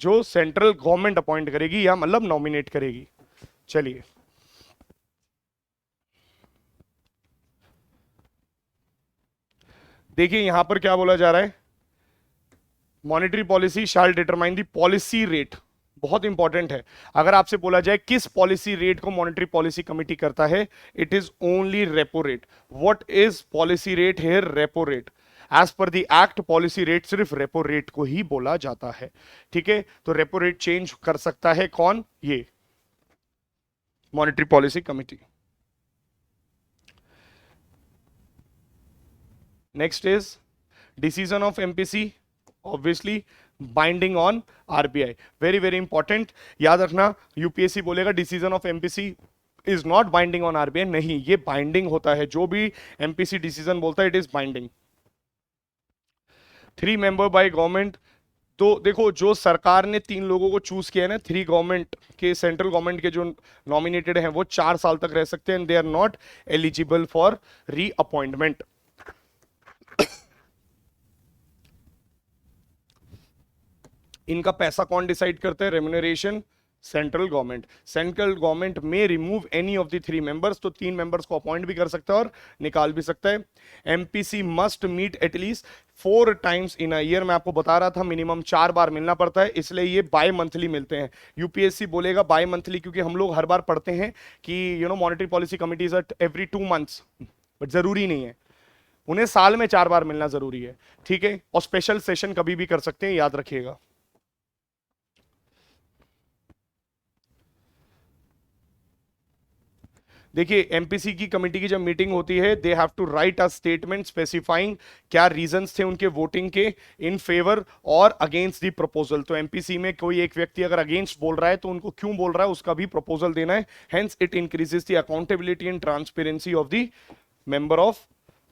जो सेंट्रल गवर्नमेंट अपॉइंट करेगी, या मतलब नॉमिनेट करेगी। चलिए देखिए यहां पर क्या बोला जा रहा है? Monetary policy shall determine the policy rate. बहुत इंपॉर्टेंट है। अगर आपसे बोला जाए किस पॉलिसी रेट को मॉनेटरी पॉलिसी कमिटी करता है, it is only repo rate. What is policy rate here? Repo rate. As per the act policy rate सिर्फ रेपो रेट को ही बोला जाता है। ठीक है, तो रेपो रेट चेंज कर सकता है कौन? ये monetary policy committee. Next is decision of MPC, obviously binding on RBI. Very very important, याद रखना। यूपीएससी बोलेगा decision of MPC is not binding on RBI. नहीं, ये बाइंडिंग होता है। जो भी एमपीसी डिसीजन बोलता है, it is binding. 3 member by government. तो देखो जो सरकार ने 3 लोगों को चूज किया है ना, 3 गवर्नमेंट के, सेंट्रल गवर्नमेंट के जो नॉमिनेटेड हैं, वो 4 साल तक रह सकते हैं, and they are not eligible for reappointment. इनका पैसा कौन डिसाइड करता है? Remuneration central government. Central government में remove any of the 3 members, तो 3 मेंबर्स को अपॉइंट भी कर सकता है और निकाल भी सकता है। MPC must meet at least 4 times in a year. मैं आपको बता रहा था मिनिमम 4 बार मिलना पड़ता है, इसलिए ये बाय मंथली मिलते हैं। यूपीएससी बोलेगा बाय मंथली, क्योंकि हम लोग हर बार पढ़ते हैं कि monetary policy committees at every 2 months, but जरूरी नहीं है, उन्हें साल में 4 बार मिलना जरूरी है। ठीक है, और स्पेशल सेशन कभी भी कर सकते हैं, याद रखिएगा। देखिए एमपीसी की कमेटी की जब मीटिंग होती है, they have to write a statement specifying क्या रीजंस थे उनके वोटिंग के इन फेवर और अगेंस्ट दी प्रपोजल। तो एमपीसी में कोई एक व्यक्ति अगर अगेंस्ट बोल रहा है तो उनको क्यों बोल रहा है उसका भी प्रपोजल देना है। Hence it increases the accountability and transparency of the member of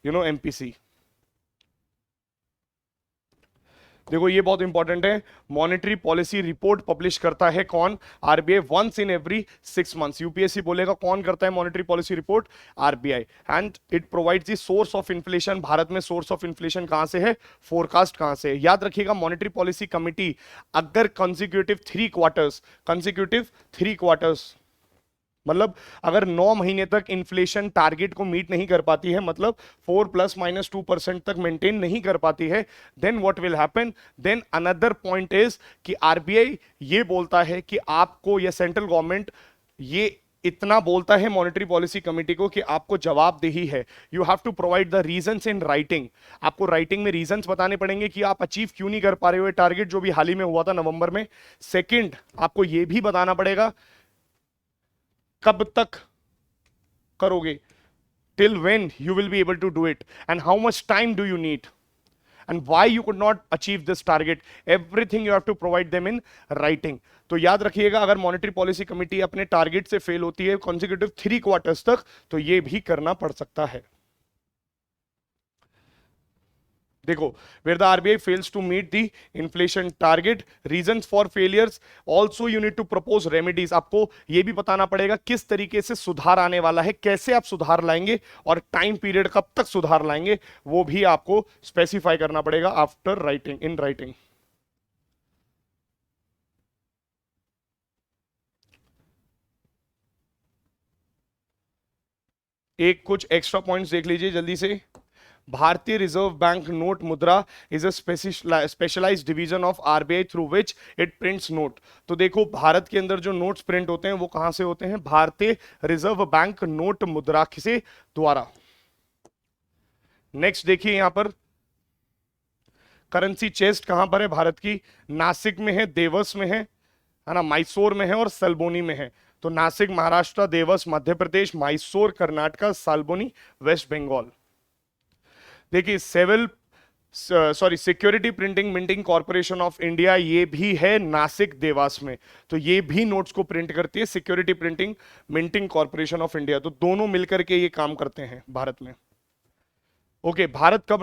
MPC. देखो ये बहुत इंपॉर्टेंट है, मॉनेटरी पॉलिसी रिपोर्ट पब्लिश करता है कौन, RBI, once in every 6 months. UPSC बोलेगा कौन करता है monetary policy report, RBI. And it provides the source of inflation. Bharat में सोर्स ऑफ इन्फ्लेशन कहां से है, फोरकास्ट कहां से है। याद रखिएगा मॉनेटरी पॉलिसी कमिटी अगर कंसेक्यूटिव 3 क्वार्टर्स मतलब अगर 9 महीने तक इन्फ्लेशन टारगेट को मीट नहीं कर पाती है, मतलब 4 ± 2% तक मेंटेन नहीं कर पाती है, then what will happen, then another point is कि आरबीआई ये बोलता है कि आपको, या सेंट्रल गवर्नमेंट ये इतना बोलता है मॉनेटरी पॉलिसी कमेटी को कि आपको जवाबदेही है। You have to provide the reasons in writing. आपको राइटिंग में रीजंस बताने पड़ेंगे कि आप अचीव क्यों नहीं कर पा रहे हो टारगेट, जो भी हाल ही में हुआ था नवंबर में। सेकंड, आपको यह भी बताना पड़ेगा कब तक करोगे, till when you will be able to do it and how much time do you need and why you could not achieve this target, everything you have to provide them in writing। तो याद रखिएगा अगर monetary policy committee अपने target से fail होती है consecutive 3 quarters तक, तो ये भी करना पड़ सकता है। देखो, where the RBI fails to meet the inflation target, reasons for failures, also you need to propose remedies। आपको ये भी बताना पड़ेगा किस तरीके से सुधार आने वाला है, कैसे आप सुधार लाएंगे और टाइम पीरियड कब तक सुधार लाएंगे, वो भी आपको स्पेसिफाई करना पड़ेगा आफ्टर राइटिंग, इन राइटिंग। एक कुछ एक्स्ट्रा पॉइंट्स देख लीजिए जल्दी से। Bharatiya reserve bank note Mudra is a specialized division of RBI through which it prints note. तो देखो भारत के अंदर जो नोट्स प्रिंट होते हैं वो कहां से होते हैं, भारतीय रिजर्व बैंक नोट मुद्रा से द्वारा। नेक्स्ट देखिए यहां पर करेंसी चेस्ट कहां पर है भारत की, नासिक में है, देवस में है ना, मैसूर में है और सल्बोनी में है। तो नासिक महाराष्ट्र, देवस मध्य प्रदेश, मैसूर कर्नाटका, सल्बोनी वेस्ट बंगाल। देखिए security printing minting corporation of India, ये भी है नासिक देवास में। तो ये भी नोट्स को प्रिंट करती है security printing minting corporation of India. तो दोनों मिलकर के ये काम करते हैं भारत में। ओके, भारत कब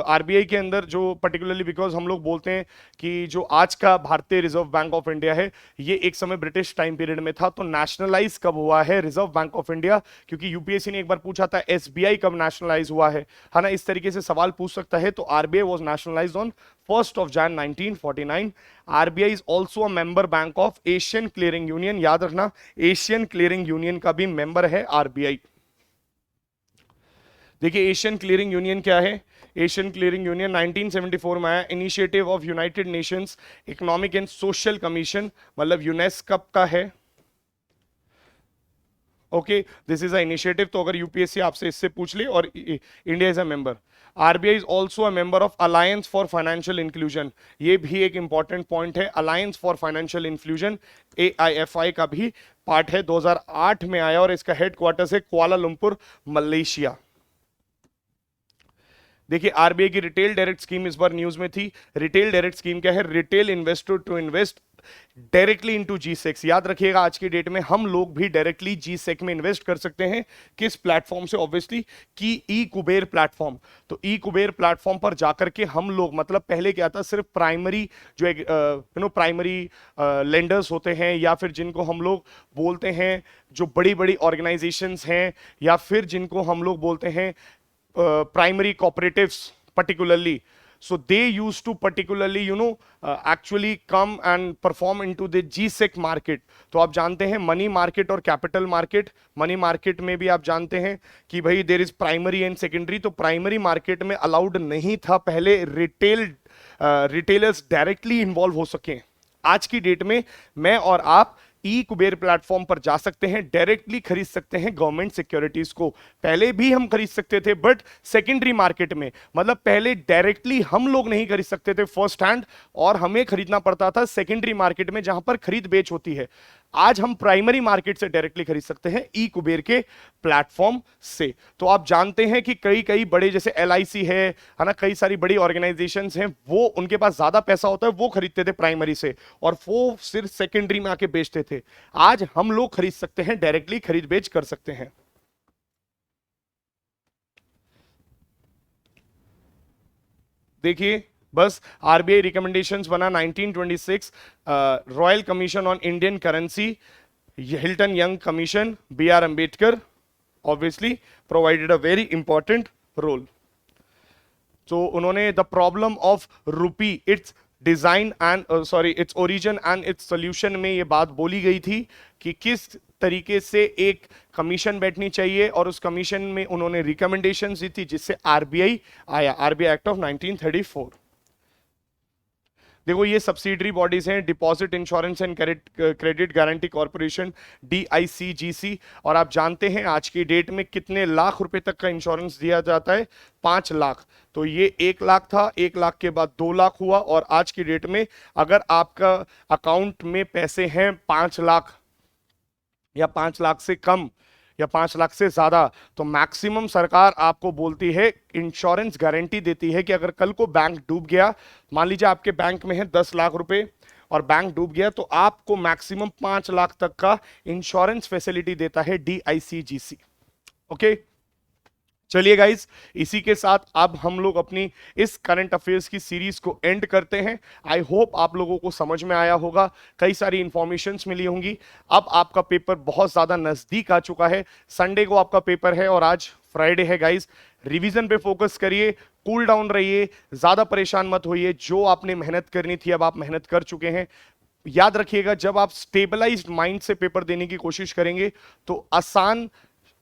आरबीआई के अंदर जो पर्टिकुलरली, बिकॉज हम लोग बोलते हैं कि जो आज का भारतीय रिजर्व बैंक ऑफ इंडिया है ये एक समय ब्रिटिश टाइम पीरियड में था, तो नेशनलाइज कब हुआ है रिजर्व बैंक ऑफ इंडिया, क्योंकि यूपीएससी ने एक बार पूछा था एसबीआई कब नेशनलाइज हुआ है ना, इस तरीके से सवाल पूछ सकता है। तो RBI was nationalised on 1 January 1949। RBI is also a member bank of Asian clearing union. याद रखना एशियन क्लियरिंग यूनियन का भी मेंबर है आरबीआई। देखिए एशियन क्लियरिंग यूनियन क्या है, एशियन क्लियरिंग यूनियन 1974 में आया, initiative of United Nations economic and social commission, मतलब यूनेस्को का है। Okay, this is a initiative. तो अगर यूपीएससी आपसे इससे पूछ ले, और India is a member. RBI is also a member of alliance for financial inclusion, ये भी एक इंपॉर्टेंट पॉइंट है। Alliance for financial inclusion AIFI का भी पार्ट है, 2008 में आया और इसका हेडक्वार्टर्स है कुआलालंपुर, मलेशिया। देखिए आरबीआई की रिटेल डायरेक्ट स्कीम इस बार न्यूज में थी। रिटेल डायरेक्ट स्कीम क्या है, retail investor to invest directly into G-SEC। याद रखिएगा आज की डेट में हम लोग भी डायरेक्टली G-SEC में इन्वेस्ट कर सकते हैं। किस प्लेटफॉर्म से, ऑब्वियसली कि ई कुबेर प्लेटफॉर्म। तो ई कुबेर प्लेटफॉर्म पर जाकर के हम लोग, मतलब पहले क्या था, सिर्फ प्राइमरी जो प्राइमरी लेंडर्स होते हैं, या फिर जिनको हम लोग बोलते हैं जो बड़ी बड़ी ऑर्गेनाइजेशंस हैं, या फिर जिनको हम लोग बोलते हैं primary cooperatives particularly, so they used to particularly actually come and perform into the G-SEC market। तो आप जानते हैं मनी मार्केट और कैपिटल मार्केट। मनी मार्केट में भी आप जानते हैं कि भाई there is primary and secondary. तो प्राइमरी मार्केट में अलाउड नहीं था पहले रिटेलर्स डायरेक्टली इन्वॉल्व हो सके। आज की डेट में मैं और आप ई कुबेर प्लेटफॉर्म पर जा सकते हैं, डायरेक्टली खरीद सकते हैं गवर्नमेंट सिक्योरिटीज को। पहले भी हम खरीद सकते थे बट सेकेंडरी मार्केट में, मतलब पहले डायरेक्टली हम लोग नहीं खरीद सकते थे फर्स्ट हैंड, और हमें खरीदना पड़ता था सेकेंडरी मार्केट में जहां पर खरीद बेच होती है। आज हम प्राइमरी मार्केट से डायरेक्टली खरीद सकते हैं ई कुबेर के प्लेटफॉर्म से। तो आप जानते हैं कि कई कई बड़े जैसे LIC है ना, कई सारी बड़ी ऑर्गेनाइजेशंस हैं, वो उनके पास ज्यादा पैसा होता है, वो खरीदते थे प्राइमरी से और वो सिर्फ सेकेंडरी में आके बेचते थे। आज हम लोग खरीद सकते हैं, डायरेक्टली खरीद बेच कर सकते हैं। देखिए बस RBI रिकमेंडेशंस बना 1926, royal commission on Indian currency, Hilton Young commission, BR Ambedkar obviously provided a very important role. तो उन्होंने the problem of rupee, its design and its origin and its solution में ये बात बोली गई थी कि किस तरीके से एक कमीशन बैठनी चाहिए, और उस कमीशन में उन्होंने रिकमेंडेशंस दी थी जिससे RBI आया, RBI एक्ट ऑफ 1934। देखो ये सब्सिडरी बॉडीज हैं, deposit insurance and credit guarantee corporation, DICGC। और आप जानते हैं आज की डेट में कितने लाख रुपए तक का इंश्योरेंस दिया जाता है? 5 लाख। तो ये 1 लाख था, 1 लाख के बाद 2 लाख हुआ, और आज की डेट में अगर आपका अकाउंट में पैसे हैं 5 लाख या 5 लाख से कम या 5 लाख से ज्यादा, तो मैक्सिमम सरकार आपको बोलती है, इंश्योरेंस गारंटी देती है कि अगर कल को बैंक डूब गया, मान लीजिए आपके बैंक में है 10 लाख रुपए और बैंक डूब गया, तो आपको मैक्सिमम 5 लाख तक का इंश्योरेंस फैसिलिटी देता है DICGC। ओके, चलिए गाइस, इसी के साथ अब हम लोग अपनी इस करंट अफेयर्स की सीरीज को एंड करते हैं। आई होप आप लोगों को समझ में आया होगा, कई सारी इंफॉर्मेशंस मिली होंगी। अब आपका पेपर बहुत ज्यादा नजदीक आ चुका है, संडे को आपका पेपर है और आज फ्राइडे है गाइस। रिवीजन पे फोकस करिए, कूल डाउन रहिए, ज्यादा परेशान मत होइए। जो आपने मेहनत करनी थी अब आप मेहनत कर चुके हैं। याद रखिएगा, जब आप स्टेबलाइज्ड माइंड से पेपर देने की कोशिश करेंगे तो आसान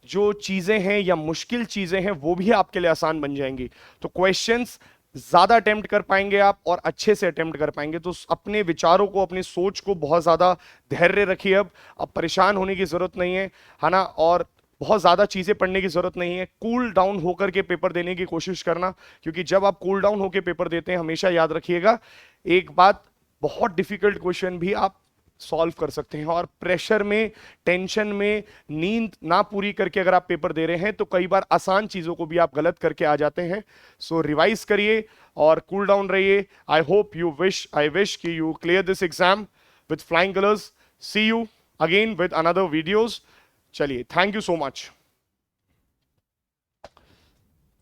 जो चीजें हैं या मुश्किल चीजें हैं वो भी आपके लिए आसान बन जाएंगी। तो क्वेश्चंस ज्यादा अटेम्प्ट कर पाएंगे आप और अच्छे से अटेम्प्ट कर पाएंगे। तो अपने विचारों को, अपनी सोच को बहुत ज्यादा धैर्य रखिए। अब परेशान होने की जरूरत नहीं है ना, और बहुत ज्यादा चीजें पढ़ने की जरूरत नहीं है। कूल डाउन होकर के पेपर देने की कोशिश करना, क्योंकि जब आप कूल डाउन होकर पेपर देते हैं, हमेशा याद रखिएगा एक बात, बहुत डिफिकल्ट क्वेश्चन भी आप सॉल्व कर सकते हैं। और प्रेशर में, टेंशन में, नींद ना पूरी करके अगर आप पेपर दे रहे हैं तो कई बार आसान चीजों को भी आप गलत करके आ जाते हैं। सो रिवाइज करिए और कूल डाउन रहिए। आई विश कि you clear this exam with flying colours. See you again with another videos. चलिए, थैंक यू सो मच।